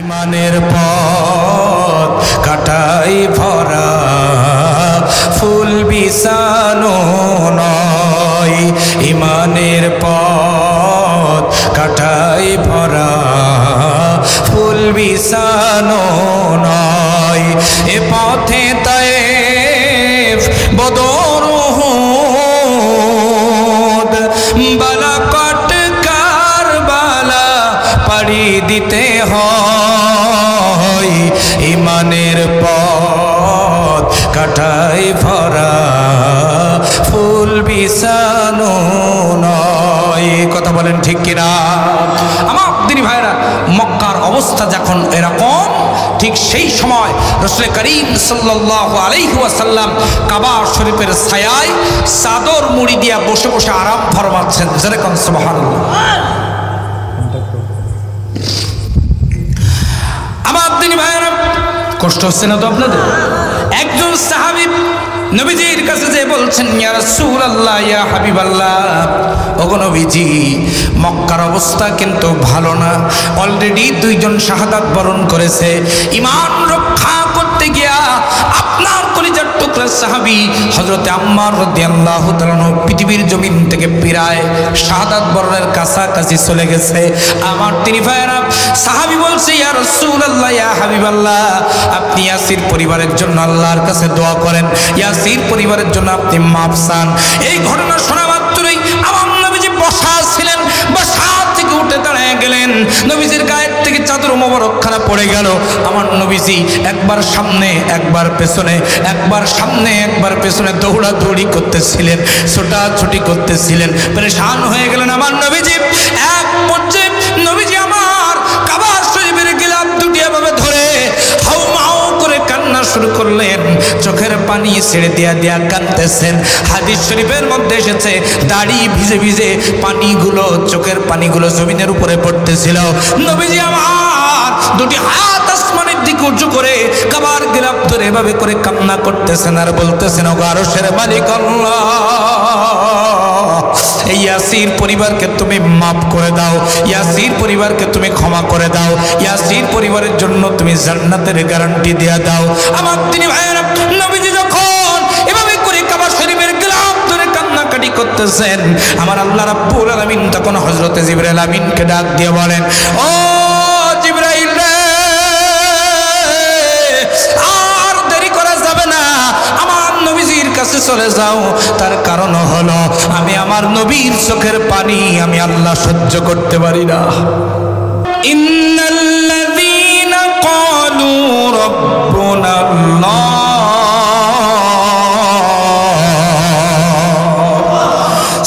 ইমানের পথ কাটাই ভরা ফুল বিছানো নয়, ইমানের পথ কাটাই ভরা ফুল বিছানো নয়। এ পথে তায়েফ বদর উহুদ বালাকট কারবালা পাড়ি দিতে হয়, ইমানের পথ কাটাই ভরা ফুল বিছানো নয়। কথা বলেন ঠিক কিনা? আমার দিনী ভাইরা, মক্কার অবস্থা যখন এরকম, ঠিক সেই সময় রাসূল করিম সাল্লাল্লাহু আলাইহি ওয়াসাল্লাম কাবা শরীফের ছায়ায় চাদর মুড়ি দিয়া বসে বসে আরাম ফরমাচ্ছেন। যেরকম সুবহানাল্লাহ। আমার দিনী ভাইরা, কষ্ট হচ্ছে না তো আপনাদের? একজন সাহাবী নবীজির কাছে যে বলছেন, ইয়া রাসূলুল্লাহ, ইয়া হাবিবাল্লাহ, ওগো নবীজি, মক্কার অবস্থা কিন্তু ভালো না। অলরেডি দুইজন শাহাদাত বরণ করেছে। ঈমান রক্ষা করতে গিয়া আপনার কলিজার টুকরা সাহাবী হযরত আম্মার রাদিয়াল্লাহু তাআলা পৃথিবীর জমিন থেকে প্রায় শাহাদাত বরণের কাছাকাছি চলে গেছে। আমার তিনি ভাইরা, সাহাবী বলছে, ইয়া রাসূলুল্লাহ, ইয়া হাবিবাল্লাহ, আপনি ইয়াসির পরিবারের জন্য আল্লাহর কাছে দোয়া করেন, ইয়াসির পরিবারের জন্য আপনি মাফ চান। এই ঘটনা শোনা মাত্রই আমার নবীজি বসা ছিলেন, বসা থেকে উঠে দাঁড়ায় গেলেন। নবীজির গায়ের থেকে চাদর মোবারকখানা পড়ে গেল। আমার নবীজি একবার সামনে একবার পেছনে, একবার সামনে একবার পেছনে দৌড়াদৌড়ি করতেছিলেন, ছোটাছুটি করতেছিলেন, পরেশান হয়ে গেলেন আমার নবীজি। এক পর্যায়ে নবীজি আমার কাবা শরীফের গিলাফ দুটি এভাবে ধরে হাউমাউ করে কান্না শুরু করলেন। চোখের পানি ছেড়ে দিয়া দিয়া কাঁদতেছেন। হাদিস শরীফের মধ্যে এসেছে, দাড়ি ভিজে ভিজে পানিগুলো, চোখের পানিগুলো জমিনের উপরে পড়তেছিল। নবীজি আমার দুটি হাত আসমানের দিকে উঁচু করে কাবার গিলাফ ধরে এভাবে করে কান্না করতেছেন আর বলতেছেন, ওগো আরশের মালিক আল্লাহ, এই ইয়াসির পরিবারকে তুমি মাফ করে দাও, ইয়াসির পরিবারকে তুমি ক্ষমা করে দাও, ইয়াসির পরিবারের জন্য তুমি জান্নাতের গ্যারান্টি দিয়ে দাও। আমার তিনি ভাইয়েরা, নবীজি যখন এভাবে করে কাবা শরীফের গিলাফ ধরে কান্নাকাটি করতেছেন, আমার আল্লাহ রাব্বুল আলামিন তখন হযরত জিবরাইল আমিনকে ডাক দিয়ে বলেন, ও জিবরাইল রে, আর দেরি করা যাবে না, আমার নবীজির কাছে চলে যাও। তার কারণ হলো, আমি আমার নবীর চোখের পানি আমি আল্লাহ সহ্য করতে পারি না। ইন্নাল্লাযীনা ক্বালু রাব্বুনা আল্লাহ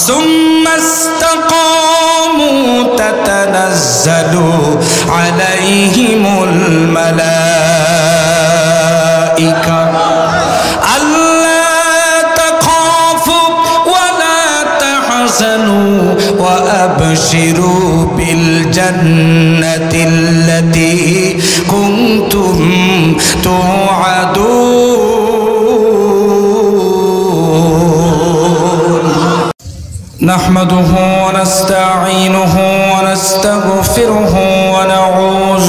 সুম্মা ইসতাকামু তাতানাজ্জালু আলাইহিমুল মালাইকা وأبشروا بالجنة التي كنتم توعدون نحمده ونستعينه ونستغفره ونعوذ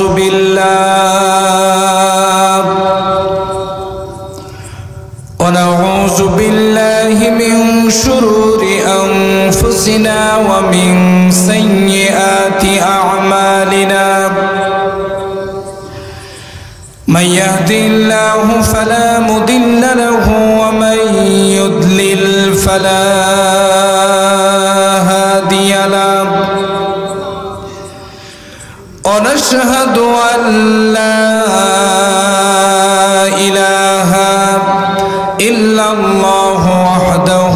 بالله من شرور أنفسنا ومن سيئات أعمالنا. من يهد الله فلا مضل له ومن يضلل فلا هادي له. ونشهد أن لا إله إلا الله وحده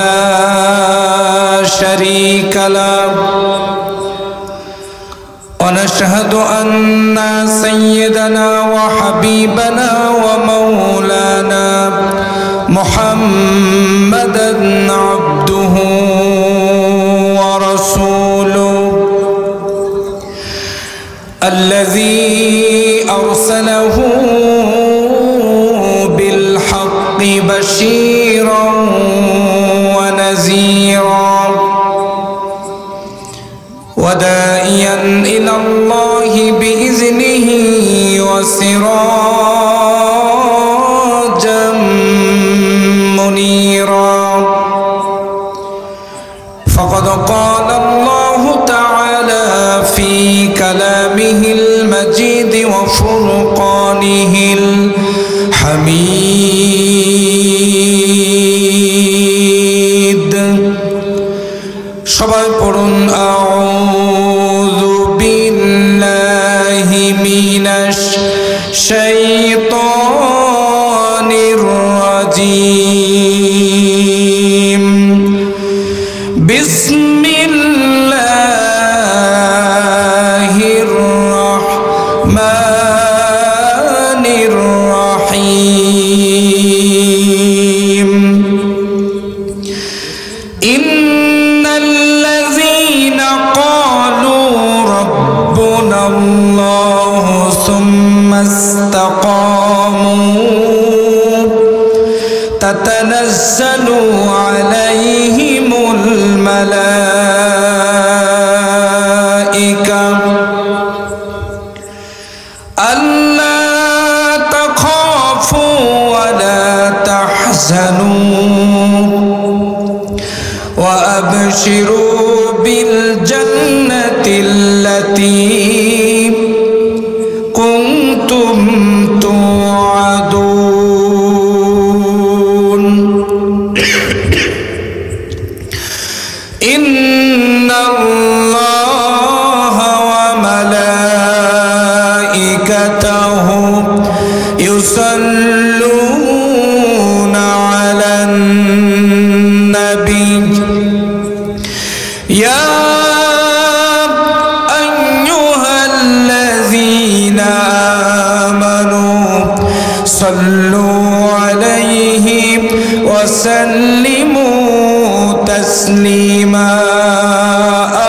لا شريك له. ونشهد أن سيدنا وحبيبنا ومولانا محمدا عبده ورسوله الذي أرسله بالحق بشيرا ونذيرا وداعيا إلى الله بإذنه وسراجا منيرا فقد قال الله تعالى في كلامه المجيد وفرقانه الحميد সবাই পড়ুন আউযু বিল্লাহি মিনাশ শাইতানির রাজীম বিসমিল্লাহির রাহমানির রাহিম ইন্নাল্লাযীনা ক্বালু রাব্বুনাল্লাহু সুম্মা ইসতাকামু তাতানাজ্জালু আলাইহিমুল মালাইকা আল্লা তাখাফু ওয়া লা তাহজানু ওয়া আবশিরু বিল জান্নাতিল্লাতী কুনতুম তুআদুন ইন্নাল্লাহা ওয়া মালাইকাতাহু ইউসাল্লুনা আলান নবী ইয়া আইয়ুহাল্লাযীনা আমানু সাল্লু আলাইহি ওয়া সাল্লিমু তাসলিমা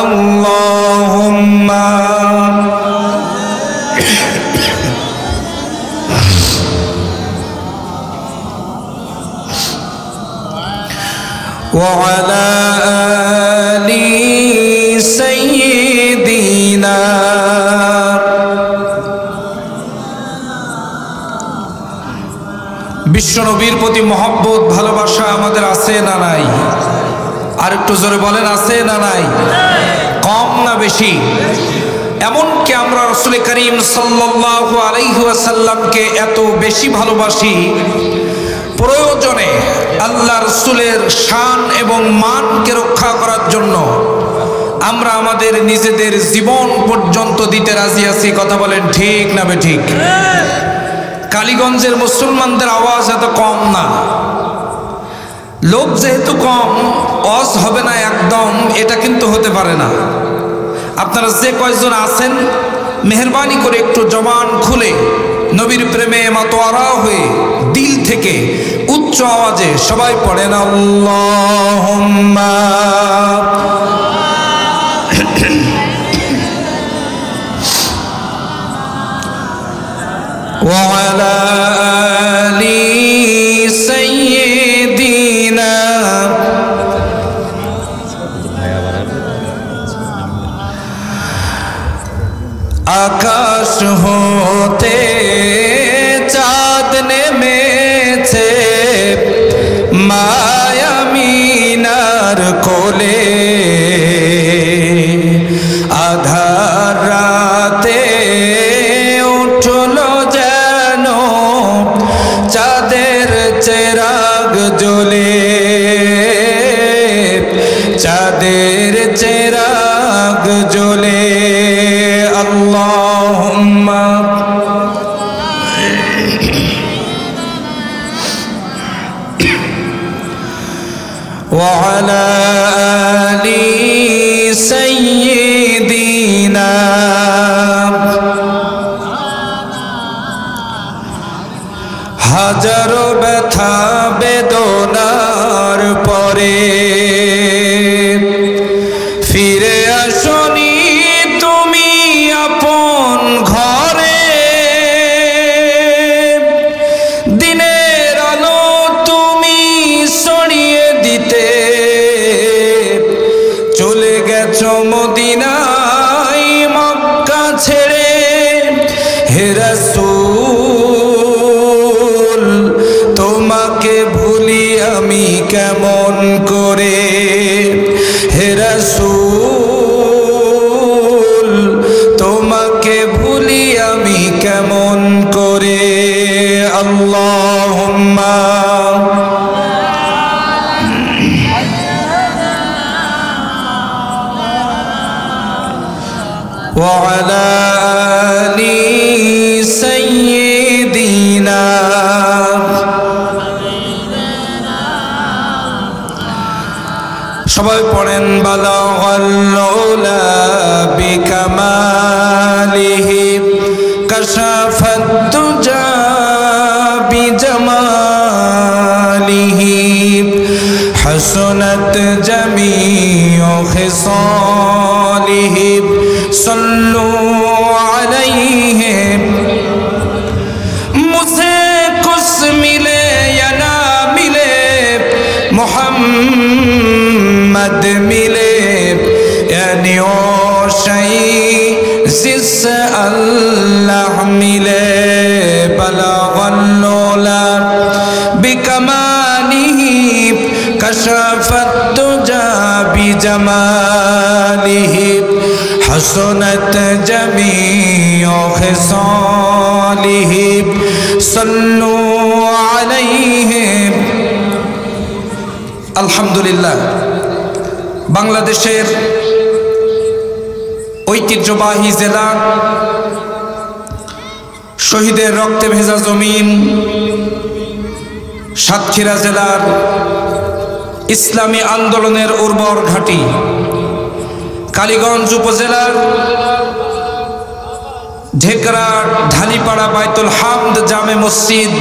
আল্লাহুম্মা ওয়া আলা আলি সাইয়্যিদিনা বিশ্বনবীর প্রতি মহব্বত ভালোবাসা আমাদের আছে না নাই? আর একটু জোরে বলেন, আছে না নাই? কম না বেশি? এমনকি আমরা রাসূল করিম সাল্লাল্লাহু আলাইহি ওয়াসাল্লামকে এত বেশি ভালোবাসি, প্রয়োজনে আল্লাহ রাসূলের শান এবং মানকে রক্ষা করার জন্য আমরা আমাদের নিজেদের জীবন পর্যন্ত দিতে রাজি আছি। কথা বলেন ঠিক না বেঠিক? কালীগঞ্জের মুসলমানদের আওয়াজ এত কম না, লোক যেহেতু কম ওয়াজ হবে না একদম, এটা কিন্তু হতে পারে না। আপনারা যে কয়জন আছেন মেহেরবানি করে একটু জবান খুলে নবীর প্রেমে মাতোয়ারা হয়ে দিল থেকে উচ্চ আওয়াজে সবাই পড়েন আল্লাহুম্মা ওয়া আলা আলি সাইয়্যিদিনা। আকাশ হতে চাঁদ নেমেছে মায়ামিনার কোলে, আধার রাতে উঠলো যেন চাঁদের চেরাগ জ্বলে, চাঁদের চেরাগ জ্বলে। আল্লাহুম্মা ওয়া আলা আলি সাইয়্যিদিনা। হাজারো ব্যথা বেদনার পরে ফিরে আসনি তুমি আপন ঘরে, দিনের আলো তুমি ছড়িয়ে দিতে চলে গেছো মদিনায় মক্কা ছেড়ে। হে রাসূল তোমাকে ভুলি আমি কেমন করে হে রাসূল তোমাকে ভুলি আমি কেমন করে আল্লাহুম্মা ওয়া আলা আলি সাইয়্যিদিনা সবাই পড়েন বালাগাল উলা বিকামালিহি কাশাফাত দুজা বিজামালিহি হাসনাত জামিউ খিসালিহি সাল্লু আলাইহি মুঝে কুছ মিলে या ना मिले मोहम्मद मिले यानी ओ शई जिससे अल्लाह मिले बलगल उला बिकमालिही कशफत दुजा बिजमालिही हसनत जमीउ खिसालिही सल्लु अलैहि আলহামদুলিল্লাহ বাংলাদেশের ঐতিহ্যবাহী জেলা শহীদের রক্তে ভেজা জমিন সাতক্ষীরা জেলার ইসলামী আন্দোলনের উর্বর ঘাঁটি কালীগঞ্জ উপজেলার ঢেকরা ঢালিপাড়া বাইতুল হামদ জামে মসজিদ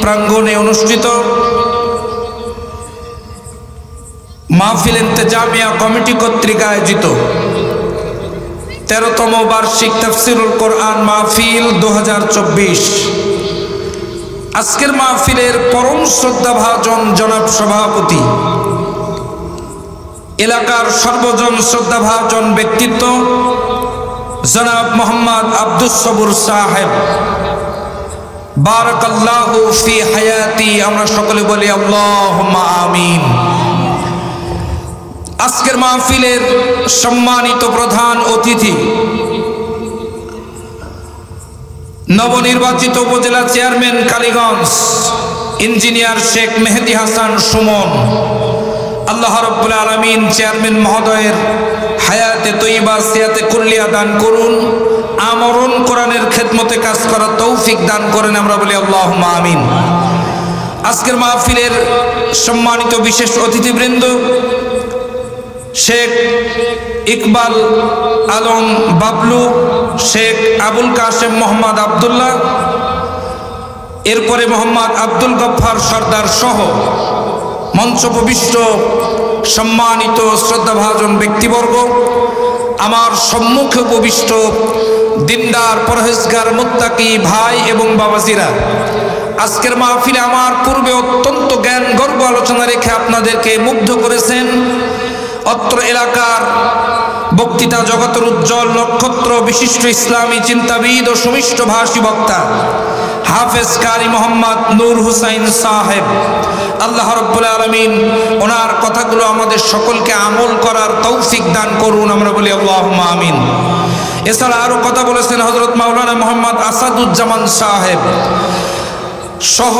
প্রাঙ্গণে অনুষ্ঠিত মাহফিল ইন্তেজামিয়া কমিটি কর্তৃক আয়োজিত 13তম বার্ষিক তাফসীরুল কোরআন মাহফিল 2024 আজকের মাহফিলের পরম শ্রদ্ধাভাজন জনাব সভাপতি এলাকার সর্বজন শ্রদ্ধাভাজন ব্যক্তিত্ব জনাব মোহাম্মদ আব্দুস সবুর সাহেব বারাকাল্লাহু ফি হায়াতি আমরা সকলে বলি আল্লাহুম্মা আমিন আজকের মাহফিলের সম্মানিত প্রধান অতিথি নবনির্বাচিত উপজেলা চেয়ারম্যান কালীগঞ্জ ইঞ্জিনিয়ার শেখ মেহেদী হাসান সুমন আল্লাহ রাব্বুল আলামিন চেয়ারম্যান মহোদয়ের হায়াতে তৈয়বা সিয়াতে কুল্লিয়া দান করুন আমরণ কোরআনের খেদমতে কাজ করার তৌফিক দান করেন আমরা বলি আল্লাহুম্মা আমিন আজকের মাহফিলের সম্মানিত বিশেষ অতিথিবৃন্দ শেখ ইকবাল আলম বাবলু শেখ আবুল কাশেম মোহাম্মদ আব্দুল্লাহ এরপরে মোহাম্মদ আব্দুল গফফার সর্দার সহ মঞ্চোপবিষ্ট সম্মানিত শ্রদ্ধাভাজন ব্যক্তিবর্গ আমার সম্মুখে উপবিষ্ট দিনদার পরহেজগার মুত্তাকি ভাই এবং বাবাজিরা আজকের মাহফিলে আমার পূর্বে অত্যন্ত জ্ঞান গর্ব আলোচনা রেখে আপনাদেরকে মুগ্ধ করেছেন অত্র এলাকার বক্তৃতা জগতের উজ্জ্বল নক্ষত্র বিশিষ্ট ইসলামী চিন্তাবিদ ও সুমিষ্ট ভাষী বক্তা হাফেজ কারি মোহাম্মদ নূর হুসাইন সাহেব আল্লাহ রাব্বুল আলামিন ওনার কথাগুলো আমাদের সকলকে আমল করার তৌফিক দান করুন আমরা বলি আল্লাহুম্মা আমিন এছাড়া আরো কথা বলেছেন হযরত মাওলানা মোহাম্মদ আসাদুজ্জামান সাহেব সহ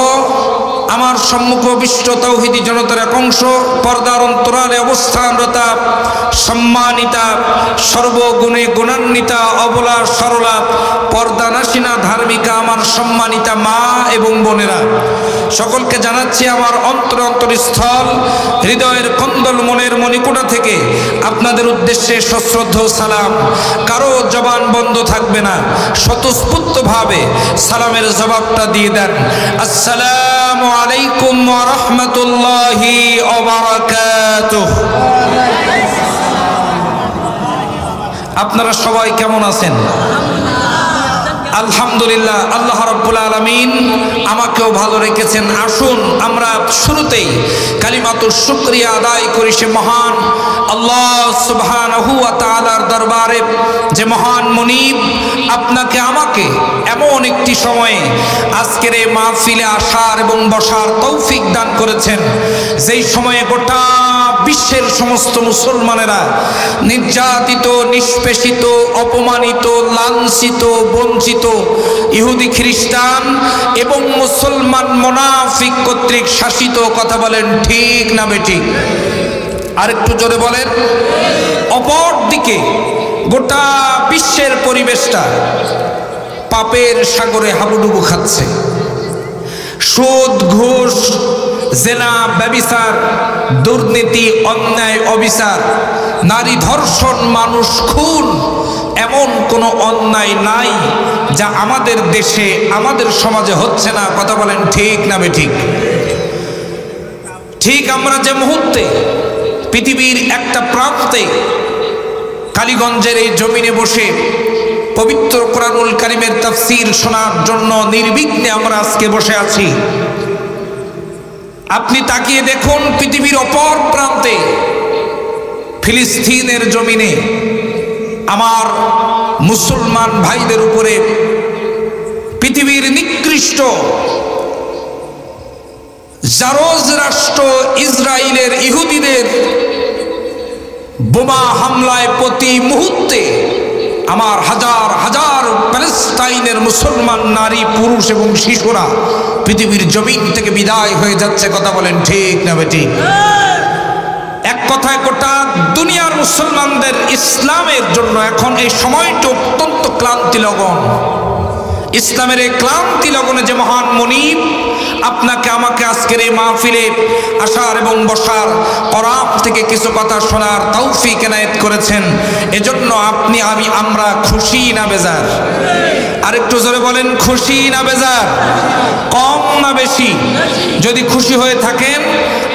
আমার সম্মুখবিষ্ট তৌহিদি জনতার এক অংশ পর্দার অন্তরালে অবস্থানরতা সম্মানিতা সর্বগুণে গুণান্বিতা অবলা সরলা পর্দানাসীনা ধার্মিকা আমার সম্মানিতা মা এবং বোনেরা সকলকে জানাচ্ছি আমার অন্তরস্থল হৃদয়ের কন্দল মনের মণিকোঠা থেকে আপনাদের উদ্দেশ্যে সশ্রদ্ধ সালাম কারো জবান বন্ধ থাকবে না স্বতঃস্ফূর্তভাবে সালামের জবাবটা দিয়ে দেন আসসালামু আলাইকুম ওয়া রাহমাতুল্লাহি ওয়া বারাকাতুহু আপনারা সবাই কেমন আছেন আলহামদুলিল্লাহ, আল্লাহ রাব্বুল আলামিন আমাকেও ভালো রেখেছেন। আসুন আমরা শুরুতেই কালিমাতুশ শুকরিয়া আদায় করি সে মহান আল্লাহ সুবহানাহু ওয়া তাআলার দরবারে, যে মহান মুনিব আপনাকে আমাকে এমন একটি সময়ে আজকের এই মাহফিলে আসার এবং বসার তৌফিক দান করেছেন, যেই সময়ে গোটা বিশ্বের সমস্ত মুসলমানেরা নির্যাতিত, নিষ্পেষিত, অপমানিত, লাঞ্ছিত, বঞ্চিত ইহুদি, খ্রিস্টান এবং মুসলমান মুনাফিক কর্তৃক শাসিত। কথা বলেন ঠিক না বেঠিক? আরেকটু জোরে বলেন। অপরদিকে গোটা বিশ্বের পরিবেশটা পাপের সাগরে হাবুডুবু খাচ্ছে। সুদ, ঘুষ, জেনা, ব্যভিচার, দুর্নীতি, অন্যায়, অবিচার, নারী ধর্ষণ, মানুষ খুন, এমন কোনো অন্যায় নাই যা আমাদের দেশে, আমাদের সমাজে হচ্ছে না। কথা বলেন ঠিক না বেঠিক? ঠিক আমরা যে মুহূর্তে পৃথিবীর একটা প্রান্তে কালীগঞ্জের এই জমিনে বসে পবিত্র কোরআনুল কারীমের তাফসীর শোনার জন্য নির্বিঘ্নে আমরা আজকে বসে আছি, আপনি তাকিয়ে দেখুন পৃথিবীর অপর প্রান্তে ফিলিস্তিনের জমিনে আমার মুসলমান ভাইদের উপরে পৃথিবীর নিকৃষ্ট জারজ রাষ্ট্র ইসরায়েলের ইহুদিদের বোমা হামলায় প্রতি মুহূর্তে আমার হাজার হাজার প্যালেস্টাইনের মুসলমান নারী, পুরুষ এবং শিশুরা পৃথিবীর জমিন থেকে বিদায় হয়ে যাচ্ছে। কথা বলেন ঠিক না বেঠিক? এক কথায় গোটা দুনিয়ার মুসলমানদের ইসলামের জন্য এখন এই সময়টা অত্যন্ত ক্লান্তি লগন। ইসলামের এই ক্লান্তি লগনে যে মহান মুনিব আপনাকে আমাকে আজকের এই মাহফিলে আসার এবং বসার, কোরআন থেকে কিছু কথা শোনার তৌফিক এনায়েত করেছেন, এজন্য আপনি, আমরা খুশি না বেজার? আরেকটু জোরে বলেন, খুশি না বেজার? কম না বেশি? যদি খুশি হয়ে থাকেন,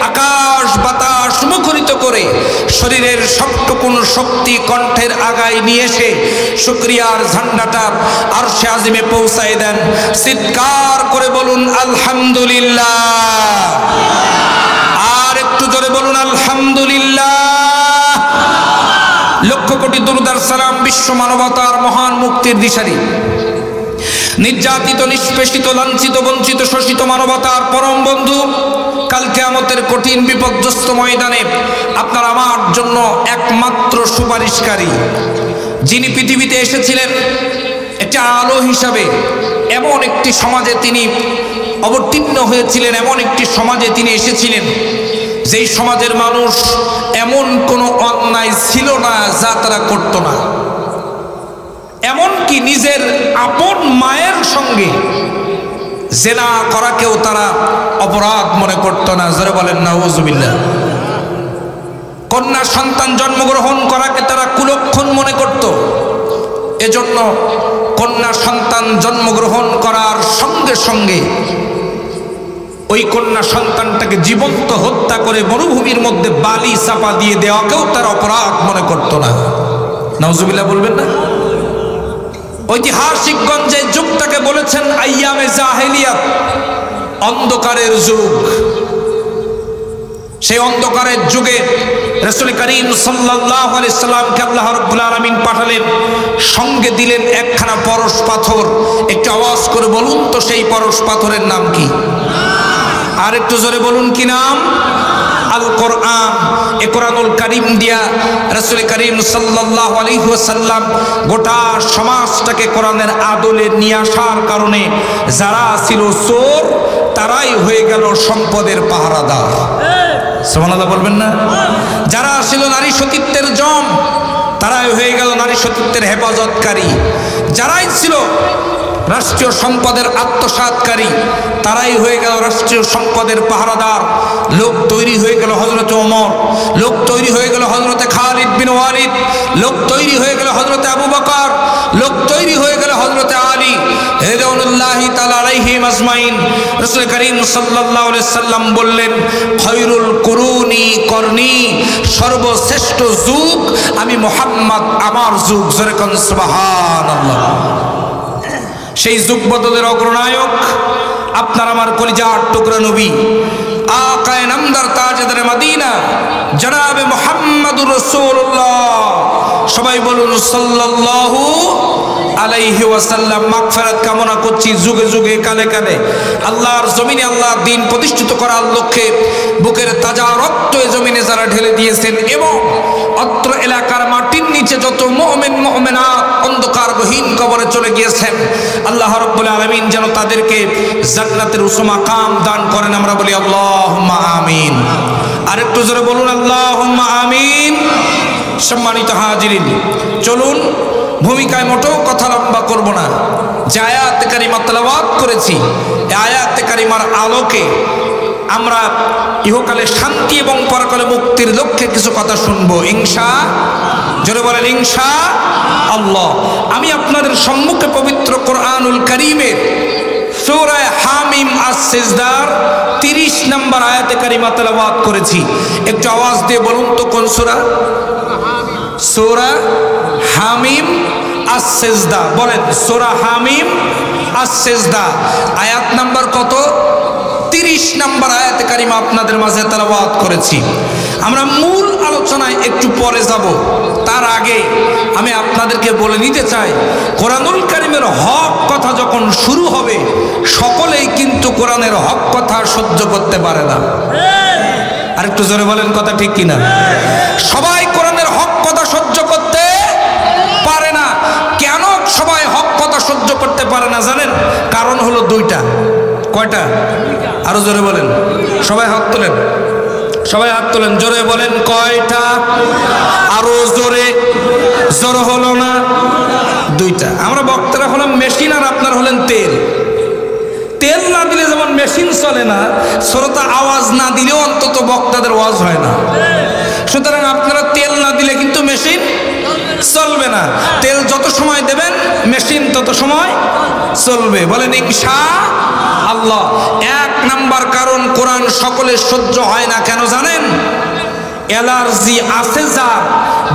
আকাশ বাতাস মুখরিত করে শরীরের সবটুকুন শক্তি কণ্ঠের আগায় নিয়ে এসে শুকরিয়ার ঝান্ডাটা আরশে আজিমে পৌঁছায় দেন। চিৎকার করে বলুন আলহামদুলিল্লাহ। আর একটু জোরে বলুন আলহামদুলিল্লাহ। লক্ষ কোটি দুরূদ আর সালাম বিশ্ব মানবতার মহান মুক্তির দিশারি, নির্যাতিত, নিষ্পেষিত, লাঞ্ছিত, বঞ্চিত, শোষিত মানবতার পরম বন্ধু, কাল কিয়ামতের কঠিন বিপর্যস্ত ময়দানে আপনার আমার জন্য একমাত্র সুপারিশকারী, যিনি পৃথিবীতে এসেছিলেন একটা আলো হিসাবে, এমন একটি সমাজে তিনি অবতীর্ণ হয়েছিলেন, এমন একটি সমাজে তিনি এসেছিলেন যেই সমাজের মানুষ এমন কোনো অন্যায় ছিল না যা তারা করত না। এমনকি নিজের আপন মায়ের সঙ্গে জেনা করাকেও তারা অপরাধ মনে করত না। জোরে বলেন নাউজুবিল্লাহ। কন্যা সন্তান জন্মগ্রহণ করাকে তারা কুলক্ষণ মনে করত। এজন্য কন্যা সন্তান জন্মগ্রহণ করার সঙ্গে সঙ্গে ওই কন্যা সন্তানটাকে জীবন্ত হত্যা করে মরুভূমির মধ্যে বালি চাপা দিয়ে দেওয়াকেও তারা অপরাধ মনে করত না। নাউজুবিল্লাহ বলবেন না? ঐতিহাসিকগণ যে যুগটাকে বলেছেন আইয়ামে জাহেলিয়াত, অন্ধকারের যুগ, সেই অন্ধকারের যুগে রাসূল করিম সাল্লাল্লাহু আলাইহি সাল্লামকে আল্লাহ রাব্বুল আলামিন পাঠালেন, সঙ্গে দিলেন একখানা পরশ পাথর। একটু আওয়াজ করে বলুন তো সেই পরশ পাথরের নাম কি? আর একটু জোরে বলুন কি নাম? আল কোরআন। এ কোরআনুল কারীম দিয়া রাসূল করিম সাল্লাল্লাহু আলাইহি ওয়াসাল্লাম গোটা সমাজটাকে কোরআনের আদলে নিয়ে আসার কারণে যারা ছিল চোর তারাই হয়ে গেল সম্পদের পাহারাদার। সুবহানাল্লাহ বলবেন না? যারা ছিল নারী সতীত্বের জম তারাই হয়ে গেল নারী সতীত্বের হেফাজতকারী। যারাই ছিল রাষ্ট্রীয় সম্পদের আত্মসাৎকারী তারাই হয়ে গেল রাষ্ট্রীয় সম্পদের পাহারাদার। লোক তৈরি হয়ে গেল হযরতে ওমর, লোক তৈরি হয়ে গেল হযরতে খালিদ বিন ওয়ালিদ, লোক তৈরি হয়ে গেল হযরতে আবু বকর, লোক তৈরি হয়ে গেল হযরতে আলী রিদওয়ানুল্লাহি তাআলা আলাইহিম আজমাইন। রাসূল করিম সাল্লাল্লাহু আলাইহি সাল্লাম বললেন, খায়রুল কুরুনি করনি, সর্বশ্রেষ্ঠ যুগ আমি মুহাম্মদ, আমার যুগ। জোরে কোন সুবহানাল্লাহ। সেই যুগ বদলের অগ্রনায়ক আপনার আমার কলিজার টুকরা নবী আকায়ে নামদার তাজদার মদিনা জনাবে মুহাম্মদুর রাসূলুল্লাহ, সবাই বলুন সাল্লাল্লাহু আলাইহি ওয়াসাল্লাম। মাগফিরাত কামনা করছি যুগে যুগে কালে কালে আল্লাহর জমিনে আল্লাহর দ্বীন প্রতিষ্ঠিত করার লক্ষ্যে বুকের তাজা রক্ত এ জমিনে যারা ঢেলে দিয়েছেন এবং অত্র এলাকার মাটির নিচে যত মুমিন মুমিনাত অন্ধকারবিহীন কবরে চলে গিয়েছেন, আল্লাহ রাব্বুল আলামিন যেন তাদেরকে জান্নাতের উচ্চ মাকাম দান করেন। আমরা বলি আল্লাহুম্মা আমিন। আরেকটু জোরে বলুন আল্লাহুম্মা আমিন। সম্মানিত হাজিরিন, চলুন ভূমিকায় মোটেও কথা লম্বা করব না। যে আয়াতে কারিমা তেলাওয়াত করেছি, এই আয়াতে কারিমার আলোকে আমরা ইহকালে শান্তি এবং পরকালে মুক্তির লক্ষ্যে কিছু কথা শুনবো ইনশাআল্লাহ। জোরে বলেন ইনশাআল্লাহ। আমি আপনাদের সম্মুখে পবিত্র কোরআনুল কারীমের সূরা হামিম আস-সিজদার 30 নম্বর আয়াতে কারিমা তেলাওয়াত করেছি। একটু আওয়াজ দিয়ে বলুন তো কোন সূরা? সূরা হামিম আস-সিজদা। বলেন সূরা হামিম আস-সিজদা আয়াত নাম্বার কত? 30 নম্বর আয়াতে কারিমা আপনাদের মাঝে তেলাওয়াত করেছি। আমরা মূল আলোচনায় একটু পরে যাব, তার আগে আমি আপনাদেরকে বলে নিতে চাই, কোরআনুল কারীমের হক কথা যখন শুরু হবে সকলেই কিন্তু কোরআনের হক কথা সহ্য করতে পারে না। আর একটু জোরে বলেন কথা ঠিক কিনা? সবাই কোরআনের হক কথা সহ্য করতে পারে না। কেন সবাই হক কথা সহ্য করতে পারে না জানেন? কারণ হলো দুইটা। কয়টা? আরো জোরে বলেন। সবাই হাত তোলেন, সবাই হাত তোলেন, জোরে বলেন কয়টা? আরো জোরে। জোর হলো না? দুইটা। আমরা বক্তারা হলাম মেশিন আর আপনার হলেন তেল। তেল না দিলে যেমন মেশিন চলে না, শ্রোতা আওয়াজ না দিলেও অন্তত বক্তাদের ওয়াজ হয় না। সুতরাং আপনারা তেল না দিলে কিন্তু মেশিন চলবে না। তেল যত সময় দেবেন মেশিন তত সময় চলবে। বলেন ইনশাআল্লাহ। এক নাম্বার কারণ কোরআন সকলের সহ্য হয় না। কেন জানেন? অ্যালার্জি আছে যার,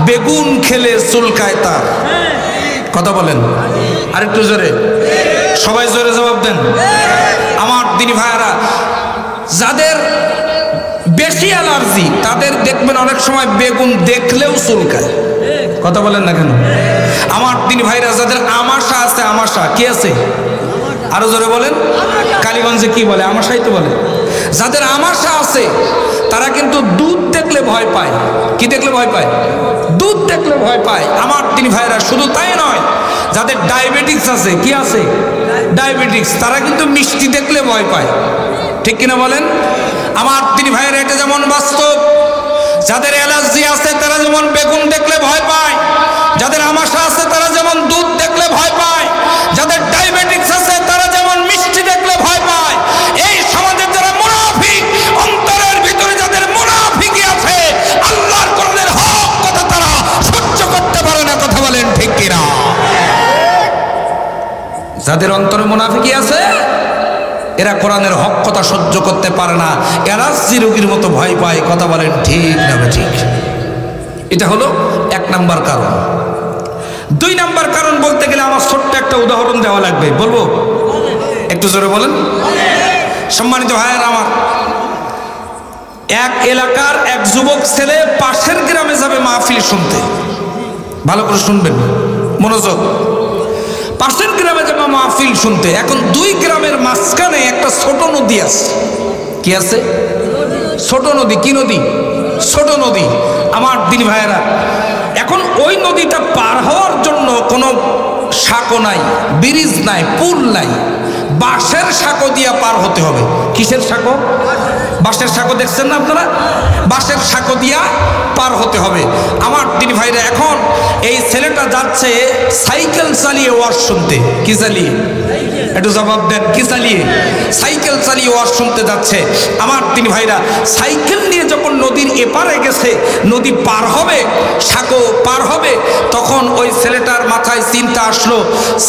বেগুন খেলে চুলকায় তার। কথা বলেন আরেকটু জোরে, সবাই জোরে জবাব দেন। আমার দিনী ভাইয়ারা, যাদের বেশি অ্যালার্জি তাদের দেখবেন অনেক সময় বেগুন দেখলেও চুলকায়। কথা বলেন না কেন? আমার দিনী ভাইরা, যাদের আমাশা আছে, আমাশা কি আছে? আরো জোরে বলেন। কালীগঞ্জে কি বলে? আমাশাই তো বলে। যাদের আমাশা আছে তারা কিন্তু দুধ দেখলে ভয় পায়। কি দেখলে ভয় পায়? দুধ দেখলে ভয় পায়। আমার দিনী ভাইরা, শুধু তাই নয়, যাদের ডায়াবেটিক্স আছে, কি আছে? ডায়াবেটিক্স, তারা কিন্তু মিষ্টি দেখলে ভয় পায়। ঠিক কিনা বলেন? আমার দিনী ভাইরা, এটা যেমন বাস্তব। যাদের অ্যালার্জি আছে তারা যেমন বেগুন দেখলে ভয় পায়, যাদের আমাশা আছে তারা যেমন দুধ দেখলে ভয় পায়, যাদের ডায়াবেটিক্স আছে তারা যেমন মিষ্টি দেখলে ভয় পায়। এই সমাজের যারা মুনাফিক, অন্তরের ভিতরে যাদের মুনাফিকি আছে, আল্লাহর কোরআনের হক কথা তারা সহ্য করতে পারে না। কথা বলেন ঠিক কিনা? যাদের অন্তরে মুনাফিকি আছে এরা কোরআনের হক কথা সহ্য করতে পারে না, অ্যালার্জি রোগীর মতো ভয় পায়। কথা বলেন ঠিক না ঠিক? এটা হলো এক নাম্বার কারণ। দুই নাম্বার কারণ বলতে গেলে আমার ছোট্ট একটা উদাহরণ দেওয়া লাগবে। বলবো? একটু জোরে বলেন। সম্মানিত ভাইয়েরা আমার, এক এলাকার এক যুবক ছেলে পাশের গ্রামে যাবে মাহফিল শুনতে। ভালো করে শুনবেন, মনোযোগ। পাশের গ্রামে যাবে মাহফিল শুনতে। এখন দুই গ্রামের মাঝখানে একটা ছোট নদী আছে। কি আছে? ছোট নদী। কি নদী? ছোট নদী। আমার দিনী ভাইয়েরা, এখন ওই নদীটা পার হওয়ার জন্য কোনো সাঁকো নাই, ব্রিজ নাই, পুল নাই, বাঁশের সাঁকো দিয়া পার হতে হবে। কিসের সাঁকো? বাঁশের সাঁকো দেখছেন না আপনারা? বাঁশের সাঁকো দিয়া পার হতে হবে। আমার দিনী ভাইরা, এখন এই ছেলেটা যাচ্ছে সাইকেল চালিয়ে ওয়াজ শুনতে। কি চালিয়ে? একটু জবাব দেন। কি চালিয়ে? সাইকেল চালিয়ে ওয়াজ শুনতে যাচ্ছে। আমার দিনী ভাইরা, সাইকেল নিয়ে যখন নদীর এপারে গেছে, নদী পার হবে, সাঁকো পার হবে, তখন ওই ছেলেটার মাথায় চিন্তা আসলো,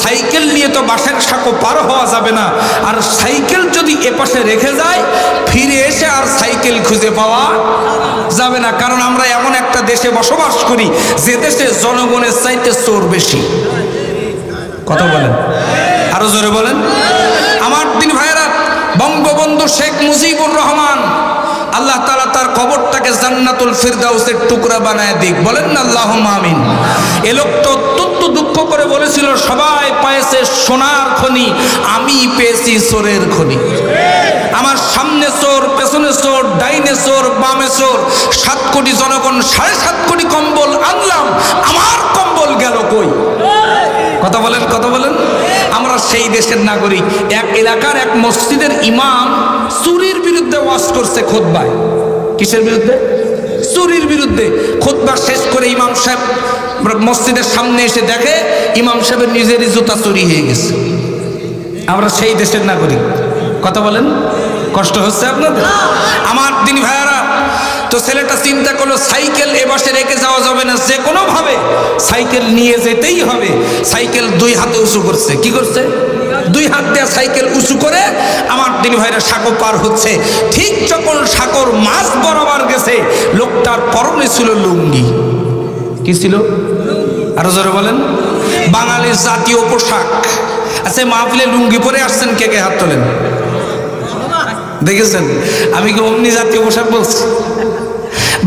সাইকেল নিয়ে তো বাঁশের সাঁকো পার হওয়া যাবে না, আর সাইকেল যদি এপাশে রেখে যায় ফিরে এসে আর সাইকেল খুঁজে পাওয়া যাবে না। কারণ আমরা এমন একটা দেশে বসবাস করি যে দেশে জনগণের চাইতে চোর বেশি। কথা বলেন। আরো জোরে বলেন। আমার দিন ভাইয়েরা, বঙ্গবন্ধু শেখ মুজিবুর রহমান আল্লাহ তাআলা তার কবরটাকে জান্নাতুল ফিরদাউসের টুকরা বানায় দিক, বলেন না আল্লাহুম্মা আমিন। এ লোকটা অত্যন্ত দুঃখ করে বলেছিল, সবাই পেয়েছে সোনার খনি, আমি পেয়েছি চোরের খনি। আমার সামনে চোর, পেছনে চোর, ডাইনে চোর, বামে চোর, 7 কোটি জনগণ 7.5 কোটি কম্বল আনলাম, আমার কম্বল গেল কই? কথা বলেন, কথা বলেন। আমরা সেই দেশের নাগরিক। এক এলাকার এক মসজিদের ইমাম চুরির বিরুদ্ধে ওয়াজ করছে খুতবায়। কিসের বিরুদ্ধে? চুরির বিরুদ্ধে। খুতবা শেষ করে ইমাম সাহেব মসজিদের সামনে এসে দেখে ইমাম সাহেবের নিজেরই জুতা চুরি হয়ে গেছে। আমরা সেই দেশের নাগরিক। কথা বলেন, কষ্ট হচ্ছে আপনাদের? আমার দিন ভাইয়ারা, তো ছেলেটা চিন্তা করলো সাইকেল এ বাসে রেখে যাওয়া যাবে না, যে কোনো ভাবে সাইকেল নিয়ে যেতেই হবে। সাইকেল 2 হাতে উঁচু করছে। কি করছে? 2 হাত দিয়ে সাইকেল উঁচু করে আমার দিন ভাইরা সাঁকো পার হচ্ছে। ঠিক যখন সাঁকোর মাছ বরাবর গেছে, লোকটার পরনে ছিল লুঙ্গি। কি ছিল? আরো জোরে বলেন। বাঙালির জাতীয় পোশাক। আচ্ছা, মাহফিলে লুঙ্গি পরে আসছেন, কে কে হাত তোলেন? দেখেছেন? আমি কি অমনি জাতীয় পোশাক বলছি?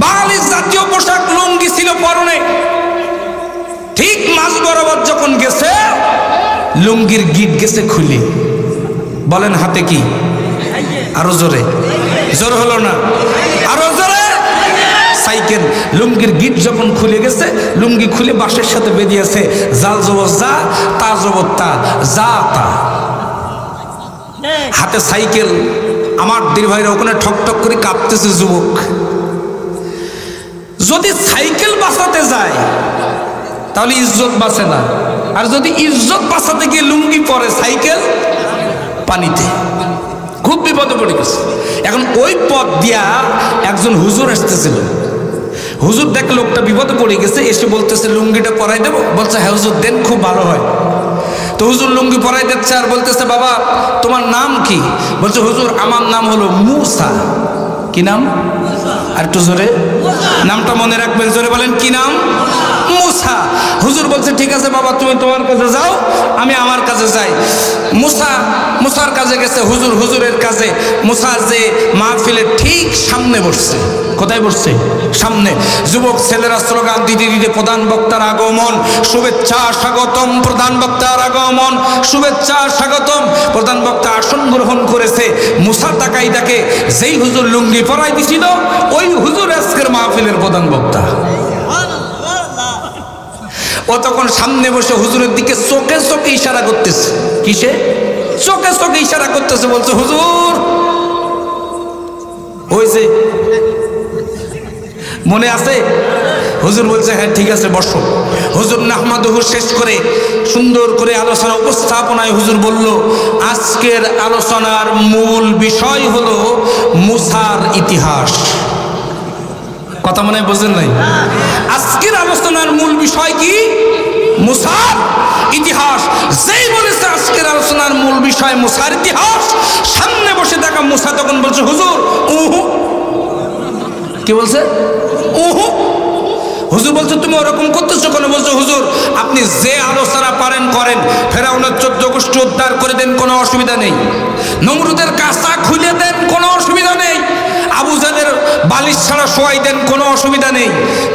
বাঙালির জাতীয় পোশাক লুঙ্গি ছিল পরনে। ঠিক মাঝ বরাবর যখন গেছে, লুঙ্গির গিট গেছে খুলে। বলেন হাতে কি? আরো জোরে। জোর হলো না? আরো জোরে। সাইকেল লুঙ্গির গিট যখন খুলে গেছে, লুঙ্গি খুলে বাঁশের সাথে বেরিয়েছে। জাল জবর যা, তা জবর তা, যা তা। হাতে সাইকেল। আমার দিন ভাইরা ওখানে ঠক ঠক করে কাঁপতেছে যুবক। যদি সাইকেল বাঁচাতে যায় তাহলে ইজ্জত বাঁচে না, আর যদি ইজ্জত বাঁচাতে গিয়ে লুঙ্গি পরে সাইকেল পানিতে, খুব বিপদে পড়ে গেছে। এখন ওই পথ দিয়া একজন হুজুর আসতেছিল। হুজুর দেখে লোকটা বিপদে পড়ে গেছে, এসে বলতেছে লুঙ্গিটা পরাই দেবো? বলছে হ্যাঁ হুজুর দেন, খুব ভালো হয়। তো হুজুর লুঙ্গি পরাই দিচ্ছে আর বলতেছে বাবা তোমার নাম কি? বলছে হুজুর আমার নাম হলো মুসা। কি নাম? আর একটু জোরে নামটা মনে রাখবেন, জোরে বলেন কি নাম? মুসা। হুজুর বলছে ঠিক আছে বাবা তুমি তোমার কাছে যাও, আমি আমার কাছে যাই। মুসার কাছে গেছে হুজুর, হুজুরের কাছে। মুসা যে মাহফিলের ঠিক সামনে বসছে। কোথায় বসছে? সামনে। যুবক ছেলেরা স্লোগান দিতে দিতে প্রধান বক্তার আগমন, শুভেচ্ছা স্বাগতম, প্রধান বক্তার আগমন, শুভেচ্ছা স্বাগতম। প্রধান বক্তা আসন গ্রহণ করেছে। মুসা তাকাই দেখে যেই হুজুর লুঙ্গি পরাই দিছিল ওই হুজুর আজকের মাহফিলের প্রধান বক্তা। ও তখন সামনে বসে হুজুরের দিকে চোখে চোখে ইশারা করতেছে। কিসে? চোখে চোখে ইশারা করতেছে। বলছে হুজুর ওই যে, মনে আছে? হুজুর বলছে হ্যাঁ ঠিক আছে বসো। হুজুর নাহমাদুহু শেষ করে সুন্দর করে আলোচনা উপস্থাপনায় হুজুর বলল আজকের আলোচনার মূল বিষয় হলো মুসার ইতিহাস। কথা মনে হয় বোঝেন নাই? আজকের আলোচনার মূল বিষয় কি? মুসার ইতিহাস। যেই বলেছে আজকের আলোচনার মূল বিষয় মুসার ইতিহাস, সামনে বসে দেখা মুসা তখন বলছে হুজুর উহু। কি বলছে? উহু। হুজুর বলছে তুমি ওরকম করতেছো কেন? বলছে হুজুর আপনি যে আলোচনা পারেন করেন, ফেরাউনের 14 গোষ্ঠী উদ্ধার করে দেন, কোনো অসুবিধা নেই। নমরুদের কাঁচা খুলে দেন, কোনো অসুবিধা নেই। আবু জাহেলের বালিশ ছাড়া শোয়াই দেন, কোনো অসুবিধা নেই।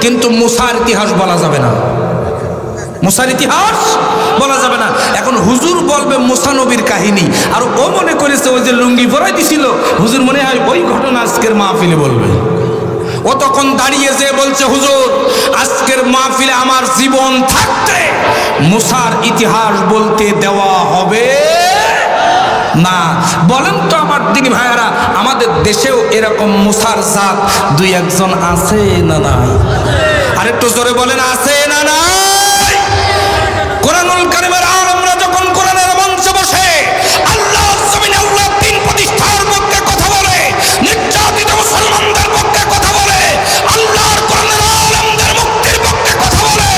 কিন্তু মুসার ইতিহাস বলা যাবে না। মুসার ইতিহাস বলা যাবে না। এখন হুজুর বলবে মুসা নবীর কাহিনী, আর ও মনে করেছে ওই যে লুঙ্গি পরাই দিছিল, হুজুর মনে হয় ওই ঘটনা আজকের মাহফিলে বলবে। ও তখন দাঁড়িয়ে যে বলছে হুজুর আজকের মাহফিলে আমার জীবন থাকতে মুসার ইতিহাস বলতে দেওয়া হবে না। বলেন তো আমার দিনী ভাইয়ারা, আমাদের দেশেও এরকম মুসার জাত 2-1জন আছে না নাই? আরেকটু জোরে বলেন আছে না নাই? কোরআনুল কারীমের আলেমরা যখন কোরআনের মঞ্চে বসে আল্লাহ জমিনে আল্লাহ দ্বীন প্রতিষ্ঠার পক্ষে কথা বলে, নির্যাতিত মুসলমানদের পক্ষে কথা বলে, আল্লাহর কোরআনের আলেমদের মুক্তির পক্ষে কথা বলে,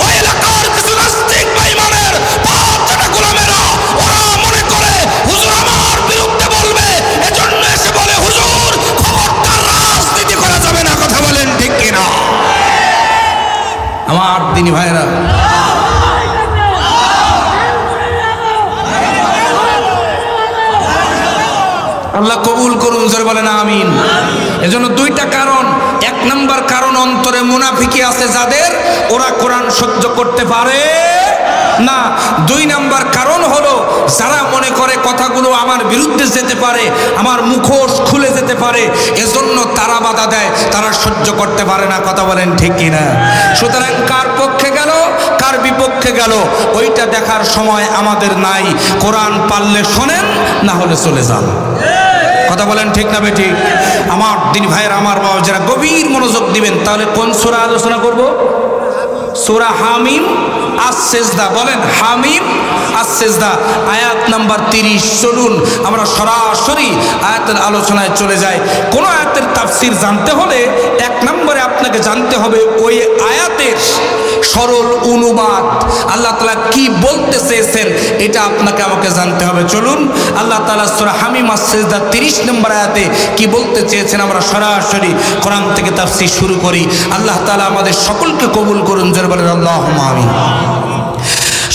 ওই এলাকার কিছু নাস্তিক বেঈমানের 5টা গোলামেরা ওরা মনে করে হুজুর আমার বিরুদ্ধে বলবে, এজন্য এসে বলে হুজুর খবরদার রাজনীতি করা যাবে না। কথা বলেন ঠিক কিনা? আমার দিনী ভাইরা আল্লাহ কবুল করুন, জোরে বলেন আমিন। এজন্য দুইটা কারণ। এক নাম্বার কারণ, অন্তরে মুনাফিকি আছে যাদের, ওরা কোরআন সহ্য করতে পারে না। দুই নাম্বার কারণ হলো যারা মনে করে কথাগুলো আমার বিরুদ্ধে যেতে পারে, আমার মুখোশ খুলে যেতে পারে, এজন্য তারা বাধা দেয়, তারা সহ্য করতে পারে না। কথা বলেন ঠিক কিনা? সুতরাং কার পক্ষে গেল কার বিপক্ষে গেল ওইটা দেখার সময় আমাদের নাই। কোরআন পারলে শোনেন, না হলে চলে যান। কথা বলেন ঠিক না বেঠিক? আমার দিন ভাইয়ের, আমার বাবা, যারা গভীর মনোযোগ দিবেন, তাহলে কোন সূরা আলোচনা করব? সূরা হামিম আস-সিজদা। বলেন হামিম আস-সিজদা, আয়াত নাম্বার 30। চলুন আমরা সরাসরি আয়াতের আলোচনায় চলে যাই। কোন আয়াতের তাফসীর জানতে হলে এক নম্বরে আপনাকে জানতে হবে ওই আয়াতের সরল অনুবাদ, আল্লাহ তাআলা কি বলতে চেয়েছেন, এটা আপনাকে আমাকে জানতে হবে। চলুন আল্লাহ তাআলা সূরা হামিম আস-সিজদা 30 নম্বর আয়াতে কি বলতে চেয়েছেন আমরা সরাসরি কোরআন থেকে তাফসীর শুরু করি। আল্লাহ তাআলা আমাদের সকলকে কবুল করুন, জোরে বলেন আল্লাহুম্মা আমিন।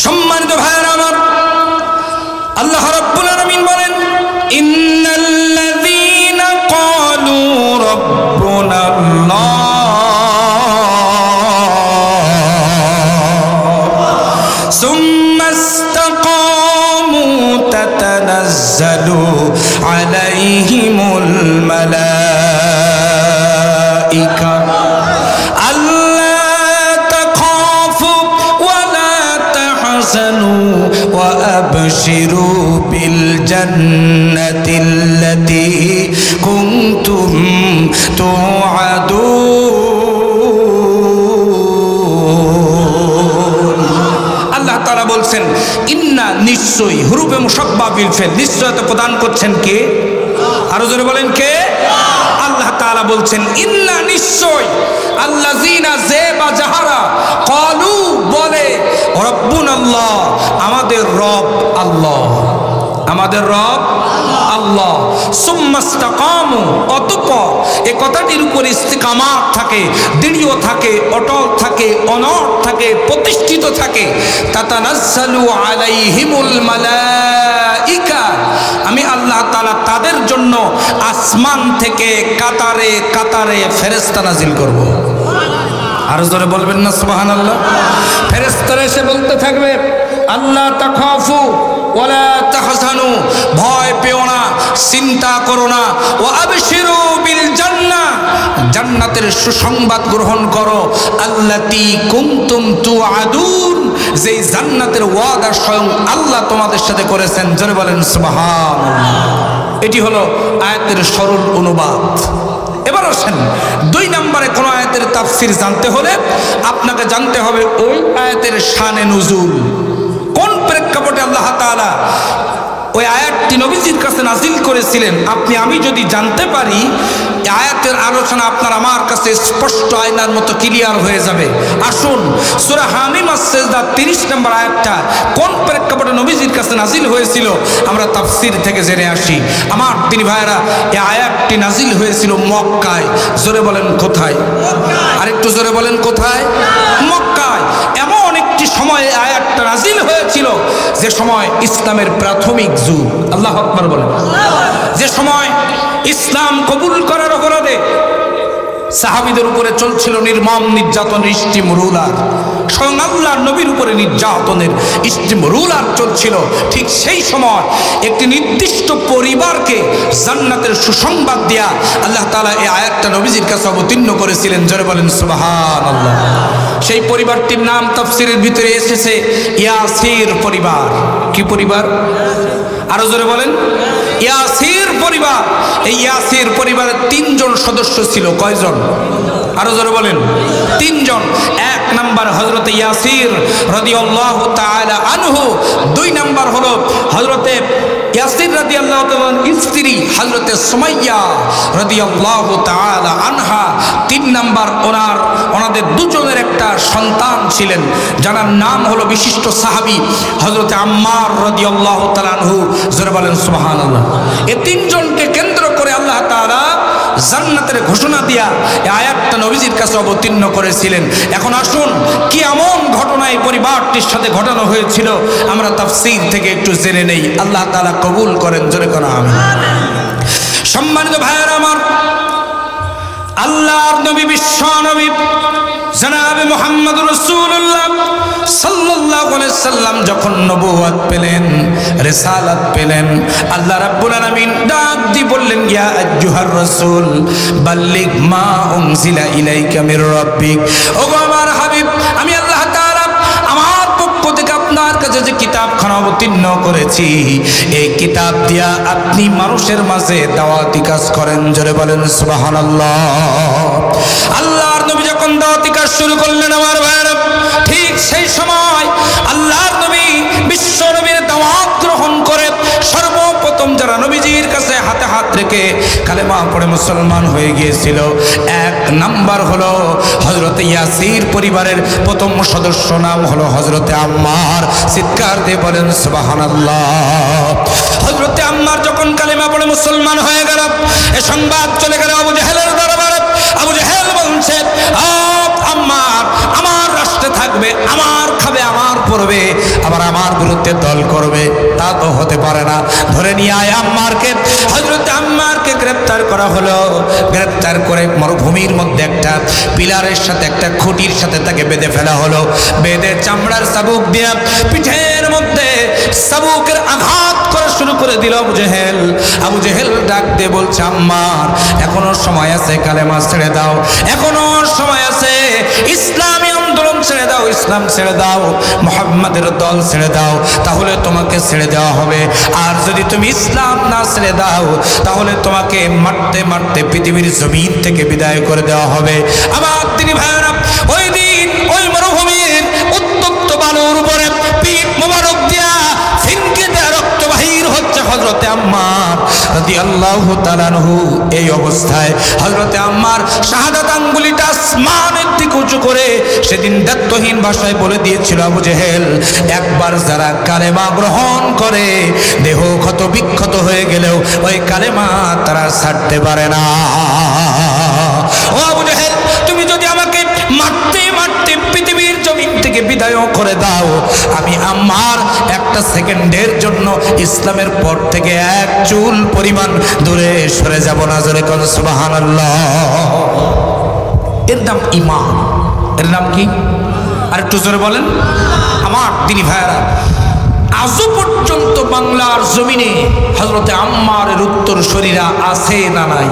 সম্মানিত ভাইরা আমার, আল্লাহ রাব্বুল আলামিন বলেন, ইন্নাল্লাযীনা ক্বালু রাব্বুনাল্লাহ সুম্মা ইসতাকামু তাতানাজ্জালু আলাইহিমুল মালাইকা وأبشروا بالجنة التي كنتم توعدون। আল্লাহ তাআলা বলছেন ইন্না, নিশ্চয়ই, হুরুফে মুশাব্বাহ বিল ফিল, নিশ্চয়তা প্রদান করছেন কে? আরো জোরে বলেন কে? আল্লাহ তাআলা বলছেন ইন্না, নিশ্চয়, আল্লাযীনা, যে বা যাহারা, ক্বালু, বলে, রব্বুনাল্লাহ, আমাদের রব আল্লাহ, আমাদের রব আল্লাহ, সুম্মা ইসতাকামু, অতঃপর এই কথাটির উপর ইস্তিকামাত থাকে, দৃঢ় থাকে, অটল থাকে, অনড় থাকে, প্রতিষ্ঠিত থাকে। তাতানাজ্জালু আলাইহিমুল মালাইকা, আমি আল্লাহ তাআলা তাদের জন্য আসমান থেকে কাতারে কাতারে ফেরেশতা নাজিল করব। আর জোরে বলবেন না সুবহানাল্লাহ? ফেরেশতারা এসে বলতে থাকবে, আল্লাহ তাখাফু ওয়ালা তাহজানু, ভয় পেও না, চিন্তা করো না, ওয়া আবশিরু বিল জান্নাহ, জান্নাতের সুসংবাদ গ্রহণ করো, আল্লাতী কুনতুম তুআদুন, যেই জান্নাতের ওয়াদা স্বয়ং আল্লাহ তোমাদের সাথে করেছেন। জোরে বলেন সুবহানাল্লাহ। এটি হলো আয়াতের সরল অনুবাদ। এবার আসেন, দুই নম্বরে কোন আয়াতের তাফসীর জানতে হলে আপনাকে জানতে হবে ওই আয়াতের শানে নুজুল, কোন প্রেক্ষাপটে আল্লাহ তাআলা ওই আয়াতটি নবীজির কাছে নাজিল করেছিলেন। আপনি আমি যদি জানতে পারি, আয়াতের আলোচনা আপনার আমার কাছে স্পষ্ট আয়নার মতো ক্লিয়ার হয়ে যাবে। আসুন সূরা হামিম আস-সিজদা 30 নম্বর আয়াতটা কোন প্রেক্ষাপটে নবীজির কাছে নাজিল হয়েছিল আমরা তাফসীর থেকে জেনে আসি। আমার দিনী ভাইরা, এই আয়াতটি নাজিল হয়েছিল মক্কায়। জোরে বলেন কোথায়? আরেকটু জোরে বলেন কোথায়? মক্কায়। এমন একটি সময়ে আয়াতটা নাজিল হয়েছিল যে সময় ইসলামের প্রাথমিক যুগ। আল্লাহু আকবার বলেন। যে সময় ইসলাম কবুল করার অপরাধে সাহাবীদের উপরে চলছিল নির্মম নির্যাতনের স্টিম রুলার, স্বয়ং আল্লাহর নবীর উপরে নির্যাতনের স্টিম রুলার চলছিল। ঠিক সেই সময় একটি নির্দিষ্ট পরিবারকে জান্নাতের সুসংবাদ দেয়া আল্লাহ তাআলা এই আয়াতটা নবীজির কাছে অবতীর্ণ করেছিলেন। জোরে বলেন সুবহানাল্লাহ। সেই পরিবারটির নাম তাফসীরের ভিতরে এসেছে ইয়াসির পরিবার। কি পরিবার? আরো জোরে বলেন। ইয়াসির পরিবার। এই ইয়াসির পরিবারের 3 জন সদস্য ছিল। কয়জন? আরো জোরে বলেন। 3 জন। এক নাম্বার হযরতে ইয়াসির রাদিয়াল্লাহু তাআলা আনহু। 2 নাম্বার হলো হযরতে ইয়াসির রাদিয়াল্লাহু তাআলা স্ত্রী হযরতে সুমাইয়া রাদিয়াল্লাহু তাআলা আনহা। 3 নাম্বার ওনাদের দুজনের একটা সন্তান ছিলেন যার নাম হলো বিশিষ্ট সাহাবী হযরতে আম্মার রাদিয়াল্লাহু তাআলা আনহু। জোরে বলেন সুবহানাল্লাহ। এই 3 জনকে কেন্দ্র করে আল্লাহ তাআলা জান্নাতের ঘোষণা দিয়া এই আয়াতটা নবীজির কাছে অবতীর্ণ করেছিলেন। এখন আসুন কি এমন ঘটনা এই পরিবারটির সাথে ঘটানো হয়েছিল আমরা তাফসীর থেকে একটু জেনে নেই। আল্লাহ তাআলা কবুল করেন। জোরে কোন আমিন। সম্মানিত ভাইয়েরা আমার, আল্লাহর নবী বিশ্ব নবী জনাবে মুহাম্মদ রাসূলুল্লাহ সাল্লাল্লাহু আলাইহি সাল্লাম যখন নবুয়ত পেলেন, রিসালাত পেলেন, আল্লাহ রাব্বুল আলামিন ডাক দিয়ে বললেন, ইয়া আইয়ুহার রাসূল বাল্লিগ মা উনজিলা ইলাইকা মির রাব্বিক। ওগো আমার হাবিব, আমি আল্লাহ তাআলা আমার পক্ষ থেকে আপনার কাছে যে কিতাবখানা অবতীর্ণ করেছি, এই কিতাব দিয়া আপনি মানুষের মাঝে দাওয়াতি কাজ করেন। জোরে বলেন সুবহানাল্লাহ। আল্লাহর নবী যখন দাওয়াতি কাজ শুরু করলেন আমার ভাইরা, ঠিক সেই সময় আল্লাহর নবী বিশ্ব নবীর দাওয়াত গ্রহণ করে সর্বপ্রথম যারা নবীজির কাছে হাতে হাত রেখে কালেমা পড়ে মুসলমান হয়ে গিয়েছিল, এক নাম্বার হলো হযরত ইয়াসির পরিবারের প্রথম সদস্য, নাম হলো হযরত আম্মার। চিৎকার দিয়ে বলেন সুবহানাল্লাহ। হযরত আম্মার যখন কালেমা পড়ে মুসলমান হয়ে গেল, এ সংবাদ চলে গেল আবু জাহেলের দরবারে। আবু জাহেল বলছে, আম্মার আমার রাষ্ট্রে থাকবে, আমার খাবে, আমার পড়বে, আবার আমার বিরুদ্ধে দল করবে, তা তো হতে পারে না। ধরে নিয়ে আয় আম্মারকে। হযরত আম্মারকে গ্রেফতার করা হলো। গ্রেফতার করে মরুভূমির মধ্যে একটা পিলারের সাথে, একটা খুঁটির সাথে তাকে বেঁধে ফেলা হলো। বেঁধে চামড়ার চাবুক দিয়ে পিঠের মধ্যে চাবুকের আঘাত করা শুরু করে দিল আবু জেহেল। আবু জেহেল ডাক দিয়ে বলছে, আম্মার এখনো সময় আছে, কালেমা ছেড়ে দাও, এখনো সময় আছে, ইসলামী আন্দোলন ছেড়ে দাও, ইসলাম ছেড়ে দাও, মুহাম্মাদের দল ছেড়ে দাও, তাহলে তোমাকে ছেড়ে দেওয়া হবে। আর যদি তুমি ইসলাম না ছেড়ে দাও, তাহলে তোমাকে মারতে মারতে পৃথিবীর জমিন থেকে বিদায় করে দেওয়া হবে। আবার তিনি ভাইয়েরা ওই দিন ওই মরুভূমির উত্তপ্ত বালুর উপরে পিঠ মোবারক দিয়া ফিনকে দেয়া রক্ত বাহির হচ্ছে হযরতে আম্মার রাদিয়াল্লাহু তাআলা আনহু। এই অবস্থায় হযরতে আম্মার শাহাদাত আঙ্গুলিটা আসমানের দিকে উঁচু করে সেদিন দায়িত্বহীন ভাষায় বলে দিয়েছিল আবু জেহেল, একবার যারা কালেমা গ্রহণ করে দেহ ক্ষত বিক্ষত হয়ে গেলেও ওই কালেমা তারা ছাড়তে পারে না। ও আবু জেহেল, তুমি যদি আমাকে মারতে মারতে পৃথিবীর জমিন থেকে বিদায় করে দাও, আমি আম্মার একটা সেকেন্ডের জন্য ইসলামের পর থেকে এক চুল পরিমাণ দূরে সরে যাব না। জোরে কোন সুবহানাল্লাহ। এর নাম ঈমান। এর নাম কি? আর একটু জোরে বলেন। আমার দিনী ভাইয়েরা, আজও পর্যন্ত বাংলার জমিনে হযরতে আম্মারের উত্তর শরীরা আছে না নাই?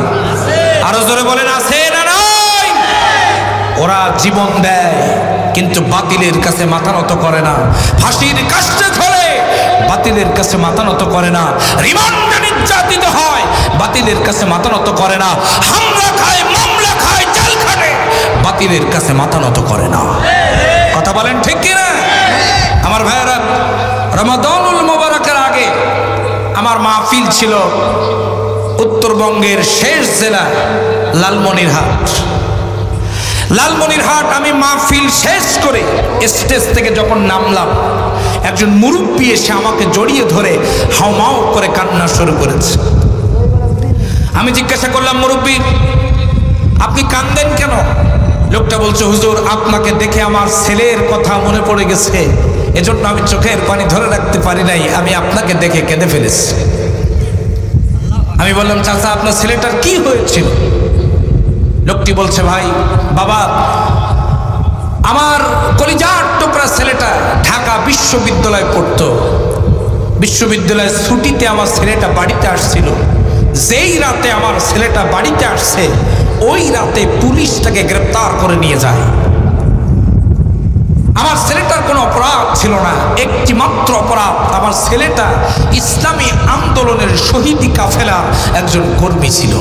আরো জোরে বলেন, আছে না নাই? ওরা জীবন দেয় কিন্তু বাতিলের কাছে মাথা নত করে না। ফাঁসির কাস্টে ধরে বাতিলের কাছে মাথা নত করে না। রিমান্ডে নির্যাতিত হয়, বাতিলের কাছে মাথা নত করে না। হামলা খায়, মামলা খায়, জেল খাটে, বাতিলের কাছে মাথা নত করে না। কথা বলেন ঠিক কিনা? আমার ভাইয়েরা, রমাদানুল মুবারকের আগে আমার মাহফিল ছিল উত্তরবঙ্গের শেষ জেলা লালমনিরহাট। লালমনিরহাট আমি মাহফিল শেষ করে স্টেজ থেকে যখন নামলাম, একজন মুরব্বী এসে আমাকে জড়িয়ে ধরে হাউমাউ করে কান্না শুরু করেছে। আমি জিজ্ঞাসা করলাম, মুরব্বী আপনি কান্দেন কেন? লোকটা বলছে, হুজুর আপনাকে দেখে আমার ছেলের কথা মনে পড়ে গেছে, এজন্য আমি চোখের পানি ধরে রাখতে পারি নাই, আমি আপনাকে দেখে কেঁদে ফেলেছি। আমি বললাম, চাচা আপনার ছেলেটার কি হয়েছিল? লোকটি বলছে, ভাই বাবা, আমার কলিজার টুকরা ছেলেটা ঢাকা বিশ্ববিদ্যালয়ে পড়তো। বিশ্ববিদ্যালয়ের ছুটিতে আমার ছেলেটা বাড়িতে আসছিল। যেই রাতে আমার ছেলেটা বাড়িতে আসছে, ওই রাতে পুলিশ তাকে গ্রেফতার করে নিয়ে যায়। আমার ছেলেটার কোনো অপরাধ ছিল না, একটি মাত্র অপরাধ, আমার ছেলেটা ইসলামী আন্দোলনের শহীদি কাফেলা একজন কর্মী ছিল।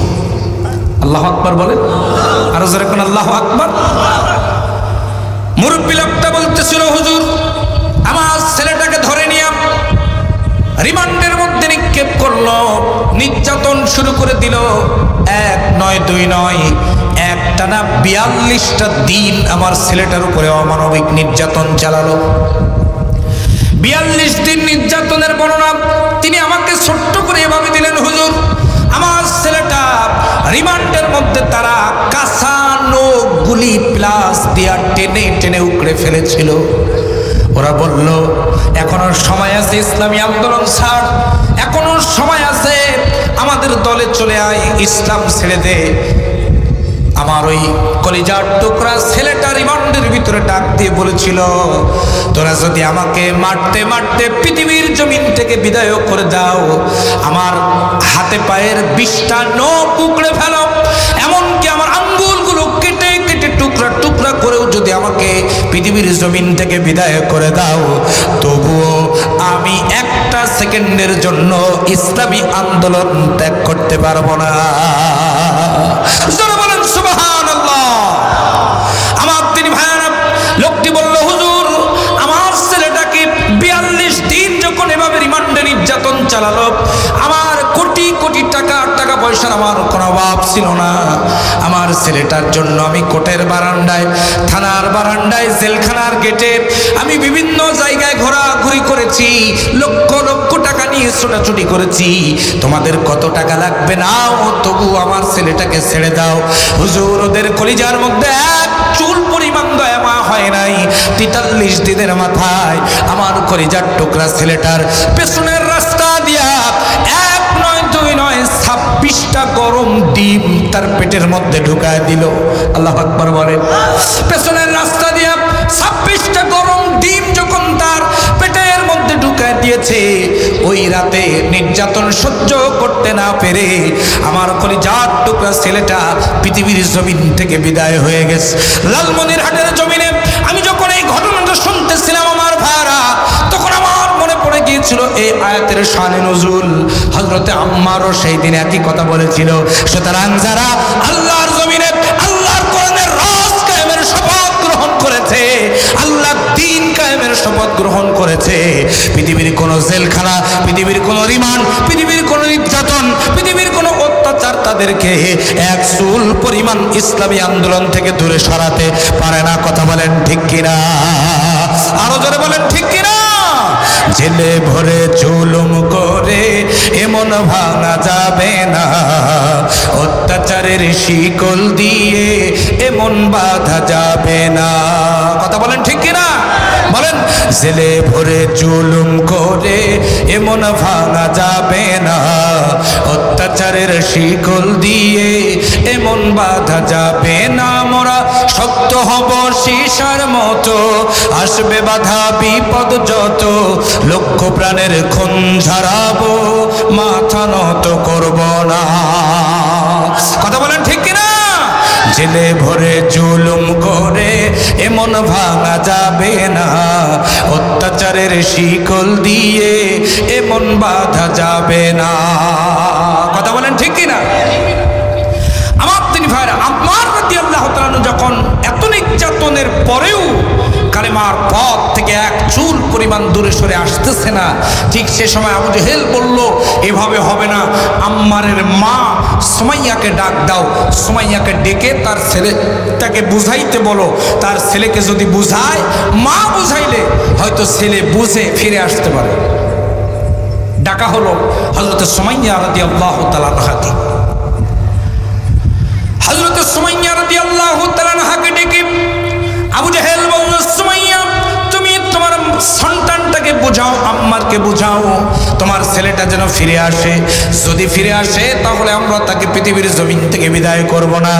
আল্লাহু আকবার বলেন, আরো জোরে কোন আল্লাহু আকবার। মুরব্বী লোকটা বলতেছিল, হুজুর আমার ছেলেটাকে ধরে নিয়ে রিমান্ডের মধ্যে নিক্ষেপ করলো, নির্যাতন শুরু করে দিল। এক নয়, দুই নয়, একটানা 42টা দিন আমার ছেলেটার উপরে অমানবিক নির্যাতন চালালো। 42 দিন নির্যাতনের বর্ণনা তিনি আমাকে ছোট্ট করে এভাবে দিলেন, হুজুর আমার ছেলেটা রিমান্ডের মধ্যে তারা কাঁচানো গুলি প্লাস দিয়া টেনে টেনে উকড়ে ফেলেছিল। ওরা বলল, এখনো সময় আছে, ইসলামী আন্দোলন ছাড়, এখনো সময় আছে, আমাদের দল দলে চলে আয়, ইসলাম ছেড়ে দে। আমার ওই কলিজার টুকরা ছেলেটা রিমান্ডের ভিতরে ডাক দিয়ে বলেছিল, তোরা যদি আমাকে মারতে মারতে পৃথিবীর জমিন থেকে বিদায় করে দাও, আমার হাতে পায়ের 20টা নখ উকড়ে ফেলো, এমনকি আমার আঙ্গুলগুলো কেটে কেটে টুকরা টুকরা করেও যদি আমাকে পৃথিবীর জমিন থেকে বিদায় করে দাও, তবুও আমি একটা সেকেন্ডের জন্য ইসলামী আন্দোলন ত্যাগ করতে পারবো না। বলেন সুবহানাল্লাহ। আমার তিনি ভাইরা, লোকটি বলল, হুজুর আমার ছেলেটাকে 42 দিন যখন এভাবে রিমান্ডে নির্যাতন চালালো, আমার কোটি কোটি টাকা পয়সার আমার কোনো অভাব ছিল না। আমার ছেলেটার জন্য আমি কোর্টের বারান্দায়, থানার বারান্দায়, জেলখানার গেটে আমি বিভিন্ন জায়গায় ঘোরাঘুরি করেছি, লক্ষ লক্ষ টাকা নিয়ে ছোটাছুটি করেছি। তোমাদের কত টাকা লাগবে নাও, তবু আমার ছেলেটাকে ছেড়ে দাও। হুজুর ওদের কলিজার মধ্যে এক চুল পরিমাণ দয়া মা হয় নাই। 43 দিনের মাথায় আমার কলিজার টুকরা ছেলেটার পেছনের রাস্তা দিয়া 1 নয় 2 নয় 26টা গরম ডিম তার পেটের মধ্যে ঢুকায় দিল। আল্লাহু আকবার বলেন। পেছনের রাস্তা দিয়া 26টা গরম ডিম যখন তার পেটের মধ্যে ঢুকায় দিয়েছে, ওই রাতে নির্যাতন সহ্য করতে না পেরে আমার কলিজার টুকরা ছেলেটা পৃথিবীর জমিন থেকে বিদায় হয়ে গেছে। লালমনিরহাটের জমিনে আমি যখন এই ঘটনাটা শুনতেছিলাম আমার ভাইরা, তখন আমার মনে পড়ে গিয়েছিল এই আয়াতের শানে নজুল। হযরতে আম্মারও সেই দিন একই কথা বলেছিল। সুতরাং যারা আল্লাহর জমিনে আল্লাহর কোরআনের রাজ কায়েমের শপথ গ্রহণ করেছে, আল্লাহর দ্বীন কায়েমের শপথ গ্রহণ করেছে, পৃথিবীর কোনো জেলখানা, পৃথিবীর কোনো রিমান্ড, পৃথিবীর কোনো নির্যাতন, পৃথিবীর কোনো অত্যাচার তাদেরকে এক চুল পরিমাণ ইসলামী আন্দোলন থেকে দূরে সরাতে পারে না। কথা বলেন ঠিক কিনা? আরো জোরে বলেন ঠিক কিনা? জেলে ভরে জুলুম করে এমন ভাঙা যাবে না, অত্যাচারের শিকল দিয়ে এমন বাঁধা যাবে না। কথা বলেন ঠিক কিনা? বলেন। জেলে ভরে জুলুম করে এমন ভাঙা যাবে না, অত্যাচারের শিকল দিয়ে এমন বাঁধা যাবে না। মোরা শক্ত হব সীসার মতো, আসবে বাধা বিপদ যত, লক্ষ প্রাণের খুন ঝরাবো, মাথা নত করব না। কথা বলেন ঠিক কিনা? জেলে ভরে জুলুম করে এমন ভাঙা যাবে না, অত্যাচারের শিকল দিয়ে এমন বাঁধা যাবে না। কথা বলেন ঠিক কিনা? আমার তিনি ভাইরা, আম্মার রাদিয়াল্লাহু তাআলা যখন এত নির্যাতনের পরেও কালেমার পথ থেকে এক চুল পরিমাণ দূরে সরে আসতেছে না, ঠিক সে সময় আবু জেহেল বলল, এভাবে হবে না, আম্মারের মা সুমাইয়াকে ডাক দাও, সুমাইয়াকে ডেকে তার ছেলেটাকে বুঝাইতে বলো। তার ছেলেকে যদি বুঝায়, মা বুঝাইলে হয়তো ছেলে বুঝে ফিরে আসতে পারে। ডাকা হলো হযরত সুমাইয়া রাদিয়াল্লাহু তাআলা আনহাকে। হযরত সুমাইয়া রাদিয়াল্লাহু তাআলা আনহাকে ডেকে আবু জেহেল বলল, সুমাইয়া তুমি তোমার সন্তানটাকে বুঝাও, আম্মারকে বুঝাও, তোমার ছেলেটা যেন ফিরে আসে। যদি ফিরে আসে তাহলে আমরা তাকে পৃথিবীর জমিন থেকে বিদায় করব না,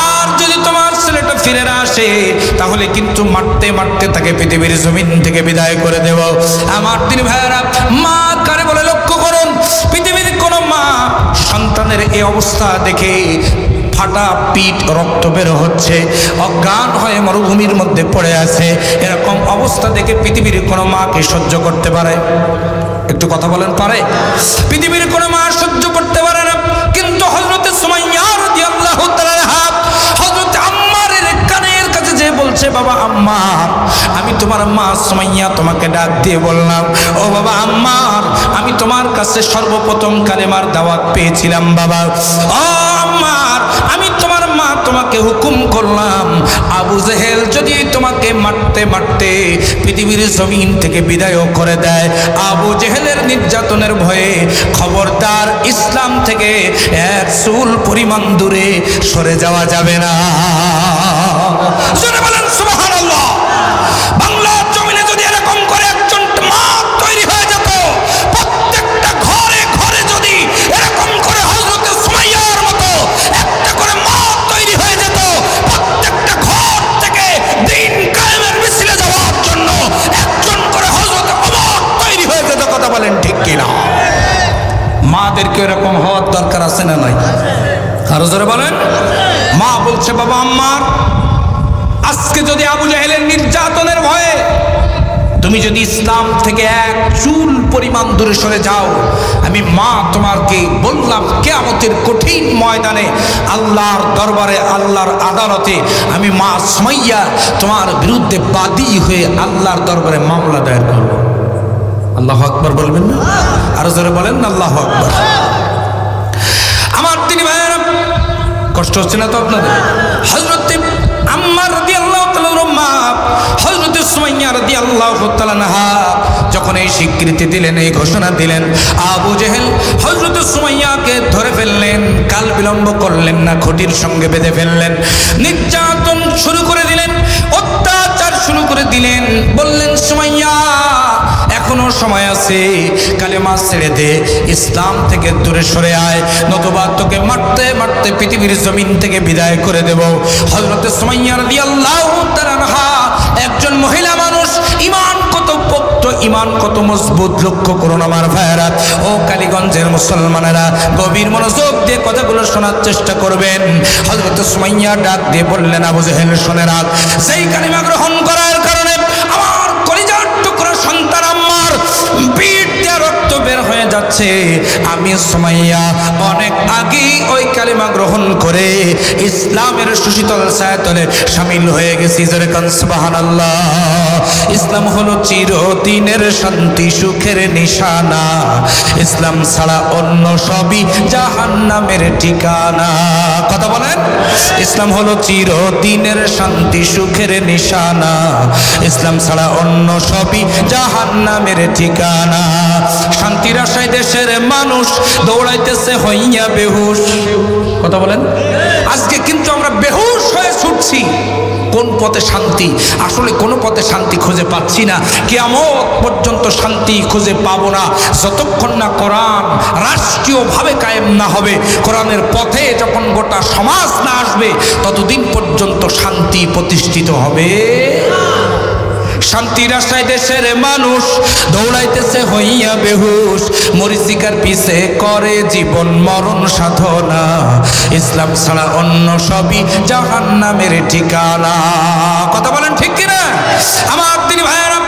আর যদি তোমার ছেলেটা ফিরে না আসে তাহলে কিন্তু মারতে মারতে তাকে পৃথিবীর জমিন থেকে বিদায় করে দেব। আমার তিনি ভাইয়ারা, মা কারে বলে লক্ষ্য করুন। পৃথিবীর কোন মা সন্তানের এই অবস্থা দেখে ফাটা পিঠ, রক্ত বের হচ্ছে, অজ্ঞান হয়ে মরুভূমির মধ্যে পড়ে আছে, এরকম অবস্থা দেখে পৃথিবীর কোনো মাকে সহ্য করতে পারে? একটু কথা বলেন, পারে? পৃথিবীর কোনো মা সহ্য করতে পারে না। কিন্তু হযরত সুমাইয়া রাদিয়াল্লাহু তাআলা আনহা হযরত আম্মারের কানের কাছে যে বলছে, বাবা আম্মার, আমি তোমার মা সুমাইয়া তোমাকে ডাক দিয়ে বললাম, ও বাবা আম্মার, আমি তোমার কাছে সর্বপ্রথম কালেমার দাওয়াত পেয়েছিলাম বাবা। ও আম্মার, আমি তোমার মা তোমাকে হুকুম করলাম, আবু জেহেল যদি তোমাকে মারতে মারতে পৃথিবীর জমিন থেকে বিদায় করে দেয়, আবু জেহেলের নির্যাতনের ভয়ে খবরদার ইসলাম থেকে এক চুল পরিমাণ দূরে সরে যাওয়া যাবে না। বলেন সুবহানাল্লাহ। বাংলার জমিনে যদি এরকম করে একজন মা তৈরি হয়ে যেত, প্রত্যেকটা ঘরে ঘরে যদি এরকম করে হযরত মাদেরকে এরকম হওয়ার দরকার আছে না নাই? আরো জোরে বলেন। মা বলছে বাবা আম্মার, আজকে যদি আবু জাহেলের নির্যাতনের ভয়ে তুমি যদি ইসলাম থেকে এক চুল পরিমাণ দূরে সরে যাও, আমি মা তোমাকে বললাম কিয়ামতের কঠিন ময়দানে আল্লাহর দরবারে আল্লাহর আদালতে আমি মা সুমাইয়া তোমার বিরুদ্ধে বাদী হয়ে আল্লাহর দরবারে মামলা দায়ের করব। আল্লাহু আকবার বলবেন না? আরো জোরে বলেন না আল্লাহু আকবার। আমার তিনি ভাইয়েরা, কষ্ট হচ্ছে না তো আপনাদের? হযরত আম্মার রাদিয়াল্লাহু তাআলার মা হযরত সুমাইয়া রাদিয়াল্লাহু তাআলা আনহা যখন এই স্বীকৃতি দিলেন, এই ঘোষণা দিলেন, আবু জেহেল হযরত সুমাইয়াকে ধরে ফেললেন, কাল বিলম্ব করলেন না, খুঁটির সঙ্গে বেঁধে ফেললেন, নির্যাতন শুরু করে দিলেন, অত্যাচার শুরু করে দিলেন। বললেন সুমাইয়া এখনো সময় আছে, কালেমা ছেড়ে দে, ইসলাম থেকে দূরে সরে আয়, নতুবা তোকে মারতে মারতে পৃথিবীর জমিন থেকে বিদায় করে দেব। হযরত সুমাইয়া রাদিয়াল্লাহু তাআলা আনহা একজন মহিলা মানুষ, ঈমান কত পবিত্র, ঈমান কত মজবুত, লক্ষ্য করুন আমার ভাইয়েরা ও কালীগঞ্জের মুসলমানেরা, গভীর মনোযোগ দিয়ে কথাগুলো শোনার চেষ্টা করবেন। হযরত সুমাইয়া ডাক দিয়ে বললেন, আবু জেহেল শুনে রাখ, সেই কালিমা গ্রহণ করার কারণে আমার কলিজার টুকরা সন্তান আম্মার পিঠ দিয়ে রক্ত বের হয়ে যাচ্ছে। আমি সুমাইয়া অনেক আগেই ওই কালিমা গ্রহণ করে ইসলামের সুশীতল ছায়াতলে শামিল হয়ে গেছি। জোরে কান সুবহানাল্লাহ। ইসলাম হলো চিরদিনের শান্তি সুখের নিশানা, ইসলাম ছাড়া অন্য সবই জাহান্নামের ঠিকানা। কথা বলেন। ইসলাম হলো চিরদিনের শান্তি সুখের নিশানা, ইসলাম ছাড়া অন্য সবই জাহান্নামের ঠিকানা। শান্তির আশায় দেশের মানুষ দৌড়াইতেছে হইয়া বেহুশ। কথা বলেন। আজকে কিন্তু আমরা বেহুশ হয়ে ছুটছি। কোন পথে শান্তি? আসলে কোনো পথে শান্তি খুঁজে পাচ্ছি না, কিয়ামত পর্যন্ত শান্তি খুঁজে পাবো না যতক্ষণ না কোরআন রাষ্ট্রীয়ভাবে কায়েম না হবে, কোরআনের পথে যখন গোটা সমাজ না আসবে ততদিন পর্যন্ত শান্তি প্রতিষ্ঠিত হবে। শান্তির আশায় দেশের মানুষ দৌড়াইতেছে হইয়া বেহুশ, মরিচিকার পিছে করে জীবন মরণ সাধনা, ইসলাম ছাড়া অন্য সবই জাহান্নামের ঠিকানা। কথা বলেন ঠিক কিনা আমার দিনী ভাইয়েরা?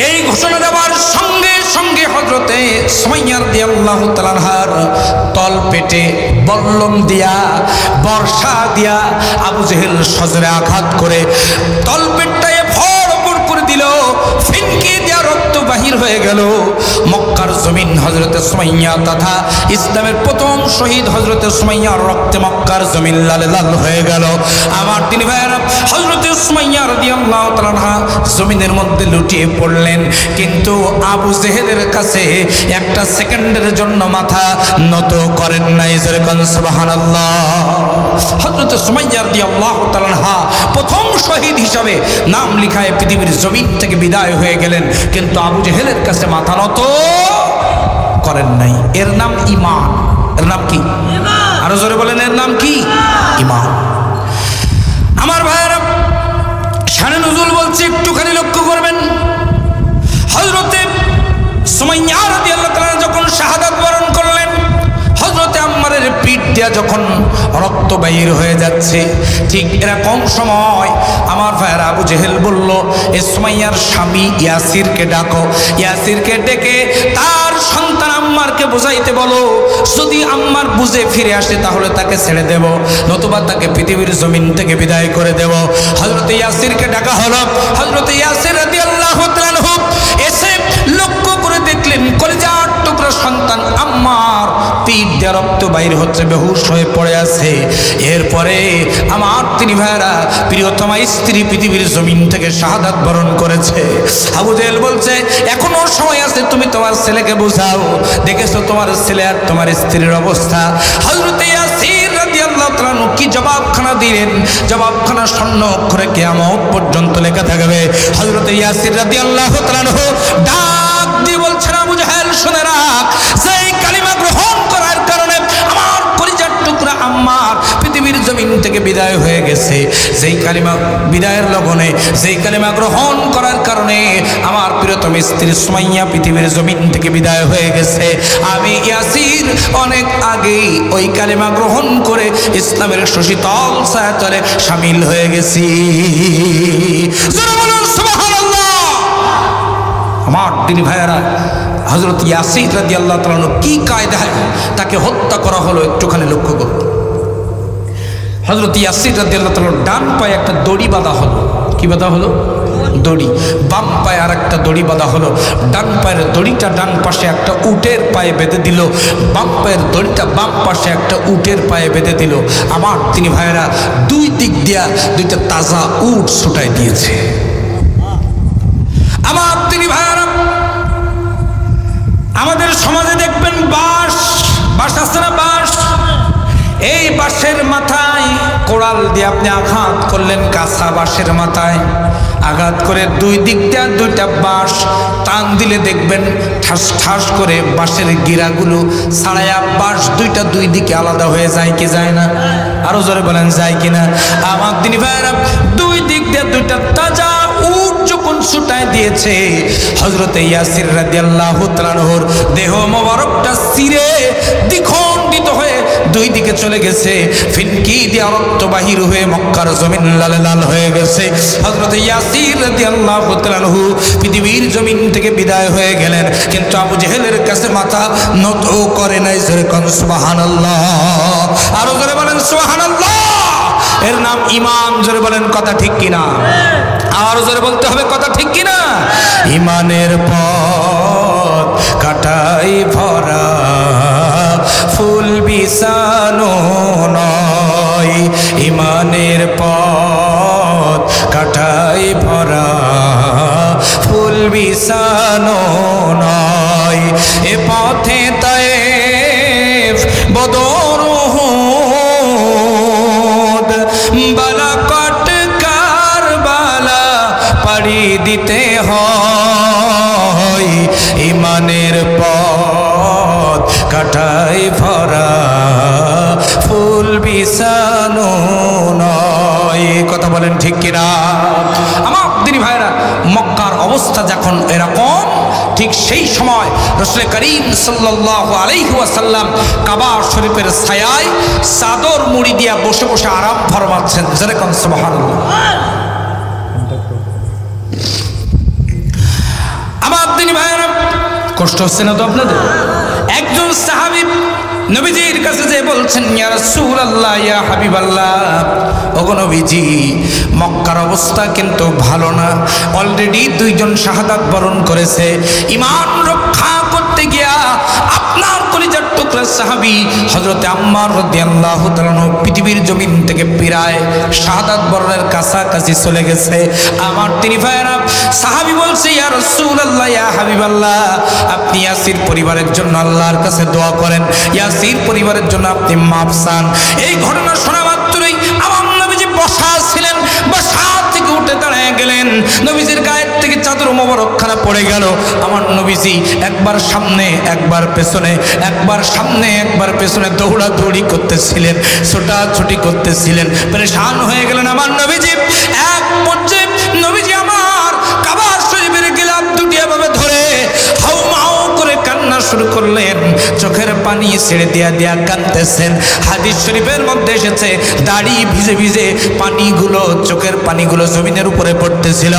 এই ঘোষণা দেওয়ার সঙ্গে সঙ্গে হযরতে সুমাইয়া রাদিয়াল্লাহু তাআলা আনহার তল পেটে বল্লম দিয়া, বর্ষা দিয়া আবু জেহেল সজরে আঘাত করে তল পেটটায় ভরপুর করে দিল, ফিনকি দিয়া রক্ত বাহির হয়ে গেল। মক্কার জমিন হযরতে সুমাইয়া তথা ইসলামের প্রথম শহীদ হযরতে সুমাইয়ার রক্তে মক্কার জমিন লালে লাল হয়ে গেল। আমার দিনী ভাইয়েরা, হযরতে সুমাইয়া রাদিয়াল্লাহু তাআলা আনহা জমিনের মধ্যে লুটিয়ে পড়লেন, কিন্তু আবু জেহেলের কাছে একটা সেকেন্ডের জন্য মাথা নত করেন নাই। জোরে বলেন সুবহানাল্লাহ। হযরতে সুমাইয়া রাদিয়াল্লাহু তাআলা আনহা প্রথম শহীদ হিসাবে নাম লিখায় পৃথিবীর জমিন থেকে বিদায় হয়ে গেলেন, কিন্তু আবু জেহেলের কাছে মাথা নত করেন নাই। এর নাম ঈমান। এর নাম কি? আরো জোরে বলেন, এর নাম কি? ঈমান। আমার ভাইয়েরা, শানে নুজুল বলছে, একটুখানি লক্ষ্য করবেন। হযরতে সুমাইয়া রাদিয়াল্লাহু তাআলা যখন শাহাদাত বরণ করলেন, হযরতে আম্মারের পিঠ দিয়া যখন রক্ত বাইর হয়ে যাচ্ছে, ঠিক এরকম সময় আমার ভাইয়েরা আবু জেহেল বলল, এ সুমাইয়ার স্বামী ইয়াসিরকে ডাকো। ইয়াসিরকে ডেকে তার সন্তান আম্মারকে বুঝাইতে বলো, যদি আম্মার বুঝে ফিরে আসে তাহলে তাকে ছেড়ে দেব, নতুবা তাকে পৃথিবীর জমিন থেকে বিদায় করে দেব। হযরতে ইয়াসিরকে ডাকা হলো। হযরতে ইয়াসির রাদিয়াল্লাহু তাআলা আনহু এসে লক্ষ্য করে দেখলেন কলিজার টুকরা সন্তান আম্মার পিঠ দিয়ে রক্ত বাইর হচ্ছে, বেহুশ হয়ে পড়ে আছে। এরপরে আমার তিনি ভাইরা প্রিয়তমা স্ত্রী পৃথিবীর জমিন থেকে শাহাদাত বরণ করেছে। আবু জেহেল বলছে, এখনো সময় আছে, তুমি তোমার ছেলেকে বোঝাও, দেখেছো তোমার ছেলে আর তোমার স্ত্রীর অবস্থা। হযরতে ইয়াসির রাদিয়াল্লাহু তাআলা কি জবাবখানা দিলেন, জবাবখানা স্বর্ণ অক্ষরে কিয়ামত পর্যন্ত লেখা থাকবে। হযরতে ইয়াসির রাদিয়াল্লাহু তাআলা ডাক দিয়ে বলছেন, আবু জেহেল শুনে রাখ, সেই কালিমা গ্রহণ করার কারণে আমার কলিজার টুকরা আম্মার পৃথিবীর জমিন থেকে বিদায় হয়ে গেছে। যেই কালিমা বিদায়ের লগনে যেই কালিমা গ্রহণ করার কারণে আমার প্রিয়তম স্ত্রী সুমাইয়া পৃথিবীর জমিন থেকে বিদায় হয়ে গেছে, আমি ইয়াসির অনেক আগেই ওই কালিমা গ্রহণ করে ইসলামের শশীতল ছায়াতলে শামিল হয়ে গেছি। আমার দিনী ভাইয়েরা, হযরত ইয়াসির রাদিয়াল্লাহু তাআলা আনহু কি কায়দায় তাকে হত্যা করা হলো একটুখানি লক্ষ্য করুন। হযরত ইয়াসির রাদিয়াল্লাহু তাআলা ডান পায়ে একটা দড়ি বাঁধা হলো। কি বাঁধা হলো? দড়ি। বাম পায়ে আর একটা দড়ি বাঁধা হলো। ডান পায়ের দড়িটা ডান পাশে একটা উটের পায়ে বেঁধে দিল, বাম পায়ের দড়িটা বাম পাশে একটা উটের পায়ে বেঁধে দিল। আমার তিনি ভাইয়েরা, দুই দিক দিয়া দুইটা তাজা উট ছুটাই দিয়েছে। আমার তিনি ভাইয়েরা, আমাদের সমাজে দেখবেন বাঁশ আছে না, বাঁশ, এই বাঁশের মাথায় কোড়াল দিয়ে আপনি আঘাত করলেন, কাঁচা বাঁশের মাথায় আঘাত করে দুই দিক দিয়ে দুইটা বাঁশ টান দিলে দেখবেন ঠাস ঠাস করে বাঁশের গিরাগুলো ছাড়াইয়া বাঁশ দুইটা দুই দিকে আলাদা হয়ে যায় কি যায় না? আরো জোরে বলেন যায় কিনা? আমার দিনী ভাইয়েরা, দুই দিক দিয়ে দুইটা তাজা উট যখন ছুটায় দিয়েছে, হযরতে ইয়াসির রাদিয়াল্লাহু তাআলা আনহুর দেহ মোবারকটা চিরে দ্বিখণ্ডিত হয়ে দুই দিকে চলে গেছে, ফিনকি দিয়ে রক্ত বাহির হয়ে মক্কার জমিন লাল লাল হয়ে গেছে। হযরতে ইয়াসির রাদিয়াল্লাহু তাআলা আনহু পৃথিবীর জমিন থেকে বিদায় হয়ে গেলেন, কিন্তু আবু জেহেলের কাছে মাথা নত করে নাই। জোরে কোন সুবহানাল্লাহ, আরো জোরে বলেন সুবহানাল্লাহ। এর নাম ঈমান। জোরে বলেন কথা ঠিক কিনা? আর জোরে বলতে হবে কথা ঠিক কিনা? ঈমানের পথ কাটাই ভরা, ফুল বিছানো নয়। ঈমানের পথ কাটাই ভরা, ফুল বিছানো নয়। এ পথে তায়েফ বদর উহুদ বালাকট কারবালা পাড়ি দিতে হয়। ঈমানের পথ কাটাই ভরা, ফুল বিছানো নয়। কথা বলেন ঠিক কিনা? আমার দিনী ভাইরা, মক্কার অবস্থা যখন এরকম, ঠিক সেই সময় রাসূল করিম সাল্লাল্লাহু আলাইহি ওয়াসাল্লাম কাবা শরীফের ছায়ায় চাদর মুড়ি দিয়া বসে বসে আরাম ফরমাচ্ছেন। যেরকম সুবহানাল্লাহ। আমার দিনী ভাইরা, কষ্ট হচ্ছে না তো আপনাদের? একজন সাহাবী নবীজির কাছে যে বলছেন, ইয়া রাসূলুল্লাহ, ইয়া হাবিবাল্লাহ, ওগো নবীজি, মক্কার অবস্থা কিন্তু ভালো না। অলরেডি দুইজন শাহাদাত বরণ করেছে। ঈমান রক্ষা করতে গিয়া আপনার কলিজার টুকরা সাহাবী হযরতে আম্মার রাদিয়াল্লাহু তাআলা পৃথিবীর জমিন থেকে প্রায় শাহাদাত বরণের কাছাকাছি চলে গেছে। আমার তিনি ভাইরা, সাহাবী বলছে, ইয়া রাসূলুল্লাহ, ইয়া হাবিবাল্লাহ, আপনি ইয়াসির পরিবারের জন্য আল্লাহর কাছে দোয়া করেন, ইয়াসির পরিবারের জন্য আপনি মাফ চান। এই ঘটনা শোনা মাত্রই আমার নবীজি বসা ছিলেন, বসা থেকে উঠে দাঁড়ায় গেলেন। নবীজির গায়ের থেকে চাদর মোবারকখানা পড়ে গেল। আমার নবীজি একবার সামনে একবার পেছনে, একবার সামনে একবার পেছনে দৌড়াদৌড়ি করতেছিলেন, ছোটাছুটি করতেছিলেন, পরেশান হয়ে গেলেন আমার নবীজি। এক পর্যায়ে নবীজি আমার কাবা শরীফের গিলাফ দুটি এভাবে ধরে হাউ মাউ করে কান্না শুরু করলেন। চোখের পানি ছেড়ে দিয়া দিয়া কাঁদতেছেন। হাদিস শরীফের মধ্যে এসেছে, দাড়ি ভিজে ভিজে পানিগুলো, চোখের পানিগুলো জমিনের উপরে পড়তেছিল।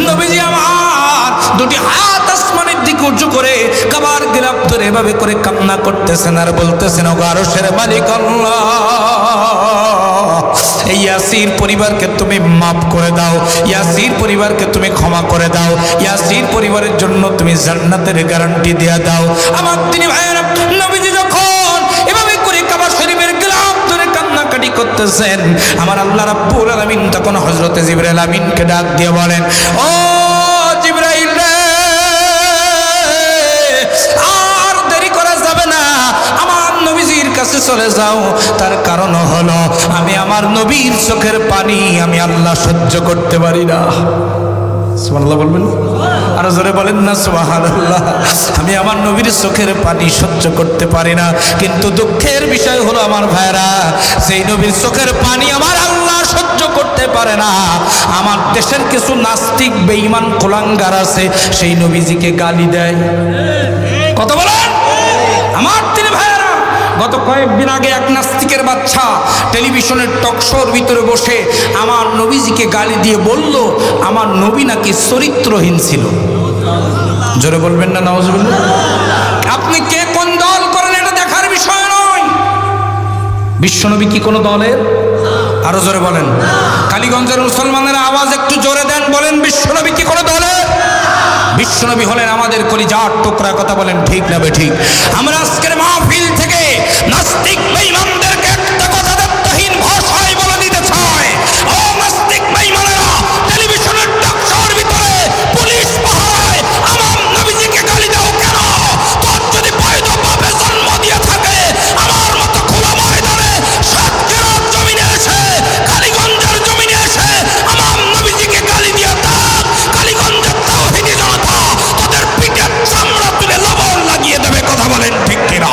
নবীজি আমার দুটি হাত আসমানের দিকে উঁচু করে কাবার গিলাফ ধরে এভাবে করে কান্না করতেছেন আর বলতেছেন, ওগো আরশের মালিক আল্লাহ, এই ইয়াসির পরিবারকে তুমি মাফ করে দাও, ইয়াসির পরিবারকে তুমি ক্ষমা করে দাও, ইয়াসির পরিবারের জন্য তুমি জান্নাতের গ্যারান্টি দিয়ে দাও। আমার তিনি ভাইয়েরা, নবীজি যখন এভাবে করে কাবা শরীফের গিলাফ ধরে কান্নাকাটি করতেছেন, আমার আল্লাহ রাব্বুল আলামিন তখন হযরতে জিবরাইল আমিনকে ডাক দিয়ে বলেন, ও জিবরাইল রে, আর দেরি করা যাবে না, আমার নবীজির কাছে চলে যাও। তার কারণ হলো, আমি আমার নবীর চোখের পানি আমি আল্লাহ সহ্য করতে পারি না। সুবহানাল্লাহ বলবেন? আরো জোরে বলেন না সুবহানাল্লাহ। আমি আমার নবীর চোখের পানি সহ্য করতে পারি না। কিন্তু দুঃখের বিষয় হলো আমার ভাইরা, সেই নবীর চোখের পানি আমার আল্লাহ হতে পারে না। আমার দেশের কিছু নাস্তিক বেঈমান কুলাঙ্গার আছে, সেই নবীজিকে গালি দেয়। কত বলেন আমার তিনি ভাইয়েরা, গত কয়েকদিন আগে এক নাস্তিকের বাচ্চা টেলিভিশনের টকশোর ভিতরে বসে আমার নবীজিকে গালি দিয়ে বলল আমার নবী নাকি চরিত্রহীন ছিল। জোরে বলবেন না নাউজুবিল্লাহ। আপনি কে কোন দল করেন এটা দেখার বিষয় নয়। বিশ্বনবী কি কোনো দলের? আরো জোরে বলেন। কালীগঞ্জের মুসলমানেরা আওয়াজ একটু জোরে দেন, বলেন বিশ্বনবী কি কোনো দলের? বিশ্বনবী হলেন আমাদের কলিজার টুকরা। কথা বলেন ঠিক না বেঠিক? আমরা আজকের মাহফিল থেকে নাস্তিক বেঈমানদেরকে একটা কথা দ্ব্যর্থহীন ভাষায় বলে দিতে চাই, ও নাস্তিক বেঈমানেরা, টেলিভিশনের টকশোর ভিতরে পুলিশ পাহারায় আমার নবীজিকে গালি দাও কেন? তোর যদি বৈধ বাপে জন্ম দিয়ে থাকে আমার মতো খোলা ময়দানে সাতক্ষীরার জমিনে এসে, কালীগঞ্জের জমিনে এসে আমার নবীজিকে গালি দিয়ে থাক, কালীগঞ্জের তাওহীদি জনতা তোদের পিঠের চামড়া তুলে লবণ লাগিয়ে দেবে। কথা বলেন ঠিক কিনা?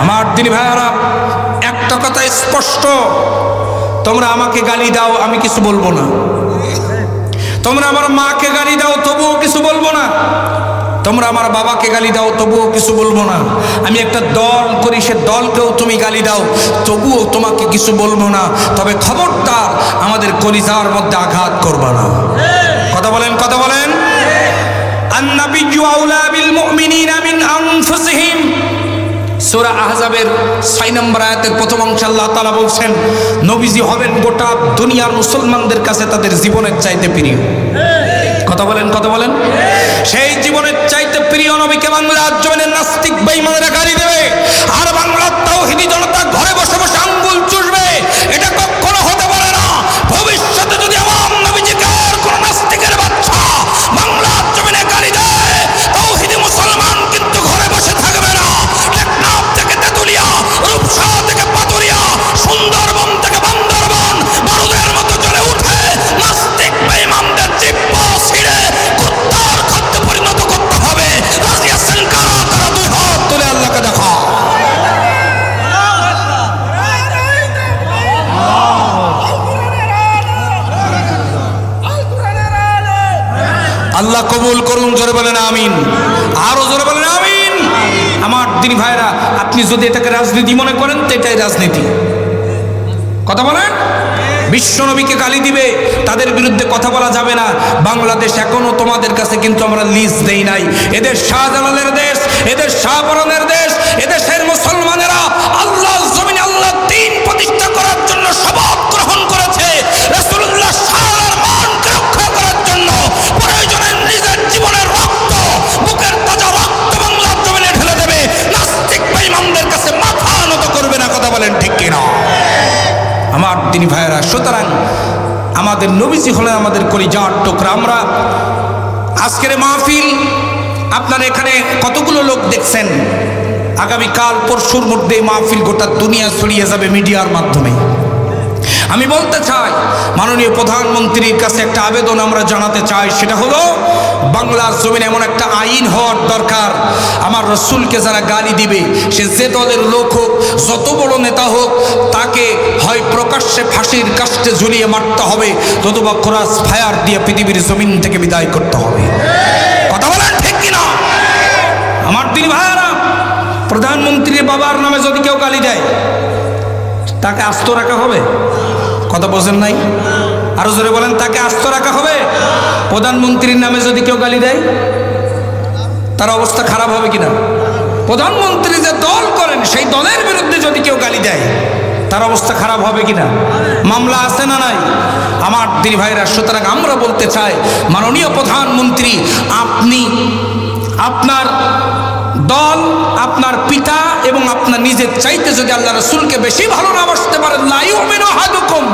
আমার দিনী ভাইয়ারা, একটা কথা স্পষ্ট, তোমরা আমাকে গালি দাও আমি কিছু বলবো না, তোমরা আমার মাকে গালি দাও তবুও কিছু বলবো না, তোমরা আমার বাবাকে গালি দাও তবুও কিছু বলবো না। আমি একটা দল করি, সে দলকেও তুমি গালি দাও তবুও তোমাকে কিছু বলবো না। তবে খবরদার আমাদের কলিজার মধ্যে আঘাত করবা না। কথা বলেন, কথা বলেন। আন-নাবিয়্যু আউলা বিল মুমিনিনা মিন আনফুসিহিম, সূরা আহজাবের 6 নম্বর আয়াতের প্রথম অংশে আল্লাহ তাআলা বলছেন নবীজি হবেন গোটা দুনিয়ার মুসলমানদের কাছে তাদের জীবনের চাইতে প্রিয়। কথা বলেন, কথা বলেন। সেই জীবনের চাইতে প্রিয় নবীকে বাংলার জমিনের নাস্তিক বেঈমানেরা গালি দেবে, আর বাংলার তাওহীদি জনতা ঘরে বসে বসে আঙ্গুল চুষবে। এটা কখনো হতে পারে না। ভবিষ্যতে যদি আমার নবীজিকে আর কোন নাস্তিকের বাচ্চা বাংলার জমিনে গালি দেয়, তাওহীদি মুসলমান কিন্তু ঘরে বসে থাকবে না। টেকনাফ থেকে তেতুলিয়া, রূপসা থেকে পাতুরিয়া, সুন্দরবন থেকে বান্দরবান বারুদের মতো জ্বলে উঠে নাস্তিক বেঈমানদের জিহ্বা ছিঁড়ে কুত্তার খাদ্যে পরিণত করতে হবে। রাজি আছেন কারা? তারা দুই হাত তুলে আল্লাহকে দেখা। আল্লাহ কবুল করুন। জোরে বলেন আমিন। আরো জোরে বলেন আমিন। আমার দিনী ভাইরা, আপনি যদি এটাকে রাজনীতি মনে করেন তো এটাই রাজনীতি। কথা বলেন। বিশ্বনবীকে গালি দিবে, তাদের বিরুদ্ধে কথা বলা যাবে না। বাংলাদেশ এখনো তোমাদের কাছে কিন্তু আমরা লিস্ট দেই নাই। এদের শাহজালালের দেশ, এদের শাহপরানের দেশ, এদেশের মুসলমানেরা আল্লাহর জমিনে আল্লাহর দ্বীন প্রতিষ্ঠা করার জন্য শপথ গ্রহণ করেছে। রাসূলুল্লাহ সাল্লাল্লাহু আলাইহি মানকে রক্ষা করার জন্য প্রয়োজনে নিজের জীবনের রক্ত, বুকের তাজা রক্ত বাংলার জমিনে ঢেলে দেবে। নাস্তিক বেঈমানদের কাছে মাথা নত করবে না। কথা বলেন ঠিক কিনা? আমার দিনী ভাইয়েরা, সুতরাং আমাদের নবীজি হলেন আমাদের কলিজার টুকরা। আমরা আজকের মাহফিল আপনারা এখানে কতগুলো লোক দেখছেন, আগামীকাল পরশুর মধ্যে মাহফিল গোটা দুনিয়া ছড়িয়ে যাবে মিডিয়ার মাধ্যমে। আমি বলতে চাই, মাননীয় প্রধানমন্ত্রীর কাছে একটা আবেদন আমরা জানাতে চাই, সেটা হলো বাংলার জমিনে এমন একটা আইন হওয়ার দরকার, আমার রসুলকে যারা গালি দিবে, সে যে দলের লোক হোক, যত বড় নেতা হোক, তাকে হয় প্রকাশ্যে ফাঁসির কাস্টে ঝুলিয়ে মারতে হবে, নতুবা ক্রস ফায়ার দিয়ে পৃথিবীর জমিন থেকে বিদায় করতে হবে। কথা বলেন ঠিক কিনা? আমার দিনী ভাইয়ারা, প্রধানমন্ত্রীর বাবার নামে যদি কেউ গালি দেয় তাকে আস্ত রাখা হবে? কথা বোঝেন নাই? আরো জোরে বলেন, তাকে আস্ত রাখা হবে? প্রধানমন্ত্রীর নামে যদি কেউ গালি দেয় তার অবস্থা খারাপ হবে কিনা? প্রধানমন্ত্রী যে দল করেন সেই দলের বিরুদ্ধে যদি কেউ গালি দেয় তার অবস্থা খারাপ হবে কিনা? মামলা আছে না নাই? আমার দিনী ভাইরা, সুতরাং আমরা বলতে চাই, মাননীয় প্রধানমন্ত্রী, আপনি আপনার দল, আপনার পিতা এবং আপনার নিজের চাইতে যদি আল্লাহ রসুলকে বেশি ভালো না বাসতে পারেন, লা ইউমিনু আহাদুকুম,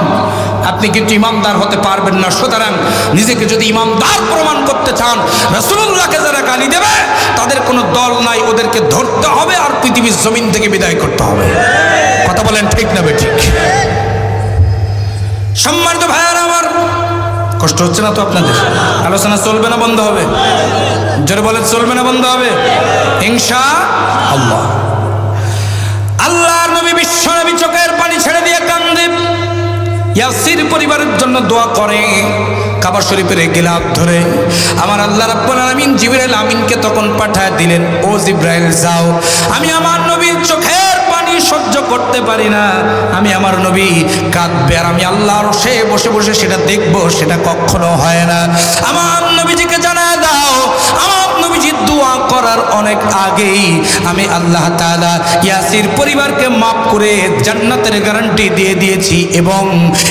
আপনি কিন্তু ইমানদার হতে পারবেন না। সুতরাং নিজেকে যদি ইমানদার প্রমাণ করতে চান, রাসূলুল্লাহকে যারা গালি দেবে তাদের কোনো দল নাই, ওদেরকে ধরতে হবে আর পৃথিবীর জমিন থেকে বিদায় করতে হবে। কথা বলেন ঠিক না বেঠিক? সম্মানিত ভাইয়ারা আমার, কষ্ট হচ্ছে না তো আপনাদের? আলোচনা চলবে না বন্ধ হবে? জোরে বলে চলবে না বন্ধ হবে? ইনশাআল্লাহ। আল্লাহর নবী বিশ্ব নবী চোখের পানি ছেড়ে দিয়ে কান্দে, ইয়াসির পরিবারের জন্য দোয়া করে। কাবা শরীফের গিলাফ ধরে আমার আল্লাহ রাব্বুল আলামিন জিবরাইল আমিনকে তখন পাঠায় দিলেন, ও জিবরাইল যাও, আমি আমার নবীর চোখের পানি সহ্য করতে পারি না, আমি আমার নবী কাঁদবে আর আমি আল্লাহর সে বসে বসে সেটা দেখবো, সেটা কখনো হয় না। আমার নবীজিকে জানায় দাও, আমার নবীজি দোয়া করার অনেক আগেই আমি আল্লাহ তাআলা ইয়াসির পরিবারকে মাফ করে জান্নাতের গ্যারান্টি দিয়ে দিয়েছি। এবং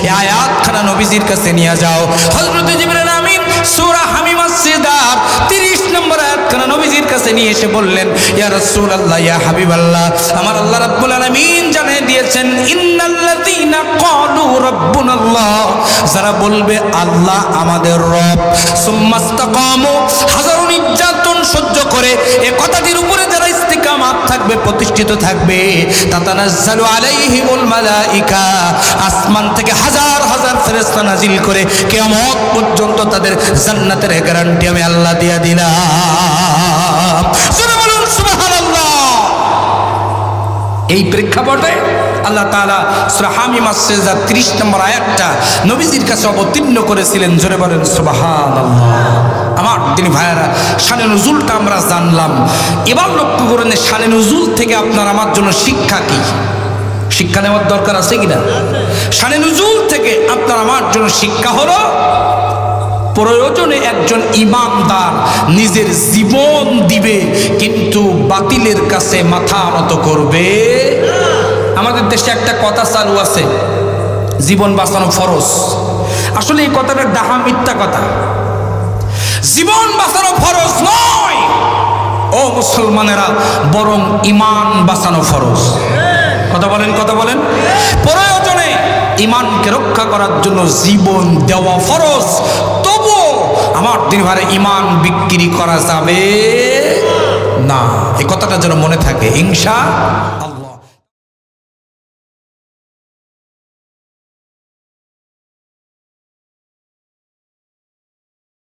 এই আয়াতখানা নবীজির কাছে নিয়ে যাও। হযরত জিবরাইল আমিন সূরা হামিমা সিদার 30 নম্বর আয়াতখানা নবীজির কাছে নিয়ে এসে বললেন, ইয়া রাসূলুল্লাহ, ইয়া হাবিবাল্লাহ, আমার আল্লাহ রাব্বুল আলামিন জানিয়ে দিয়েছেন, ইন্নাল্লাযীনা ক্বালু রাব্বুনাল্লাহ, যারা বলবে আল্লাহ আমাদের রব, সুম্মাস্তাকামু, হাজারো নির্যাতন সহ্য করে এই কথাটির উপরে যারা ইস্তিকামাত থাকবে, প্রতিষ্ঠিত থাকবে, তাতানাজ্জালু আলাইহিমুল মালাইকা, আসমান থেকে হাজার হাজার ফেরেশতা নাজিল করে কিয়ামত পর্যন্ত তাদের জান্নাতের গ্যারান্টি আমি আল্লাহ দিয়ে দিলাম। শুনে বলুন সুবহানাল্লাহ। এই প্রেক্ষাপটে আল্লাহ তাআলা সূরা হামিমা সিজদা 30 নম্বর আয়াতটা নবীজির কাছে অবতীর্ণ করেছিলেন। জোরে বলেন সুবহানাল্লাহ। আমার দিনী ভাইয়েরা, শানে নুজুলটা আমরা জানলাম। এবার লক্ষ্য করেন শানে নুজুল থেকে আপনার আমার জন্য শিক্ষা কি, শিক্ষা নেওয়ার দরকার আছে কিনা? শানে নুজুল থেকে আপনার আমার জন্য শিক্ষা হলো, প্রয়োজনে একজন ইমানদার নিজের জীবন দিবে কিন্তু বাতিলের কাছে মাথা নত করবে। আমাদের দেশে একটা কথা চালু আছে, জীবন বাঁচানো ফরজ। আসলে এই কথাটা ডাহা মিথ্যা কথা। জীবন বাঁচানো ফরজ নয় ও মুসলমানেরা, বরং ঈমান বাঁচানো ফরজ। কথা বলেন, কথা বলেন। প্রয়োজনে ঈমানকে রক্ষা করার জন্য জীবন দেওয়া ফরজ, তবু আমার দিন ভারে ঈমান বিক্রি করা যাবে না। এই কথাটা যেন মনে থাকে ইনশাআল্লাহ।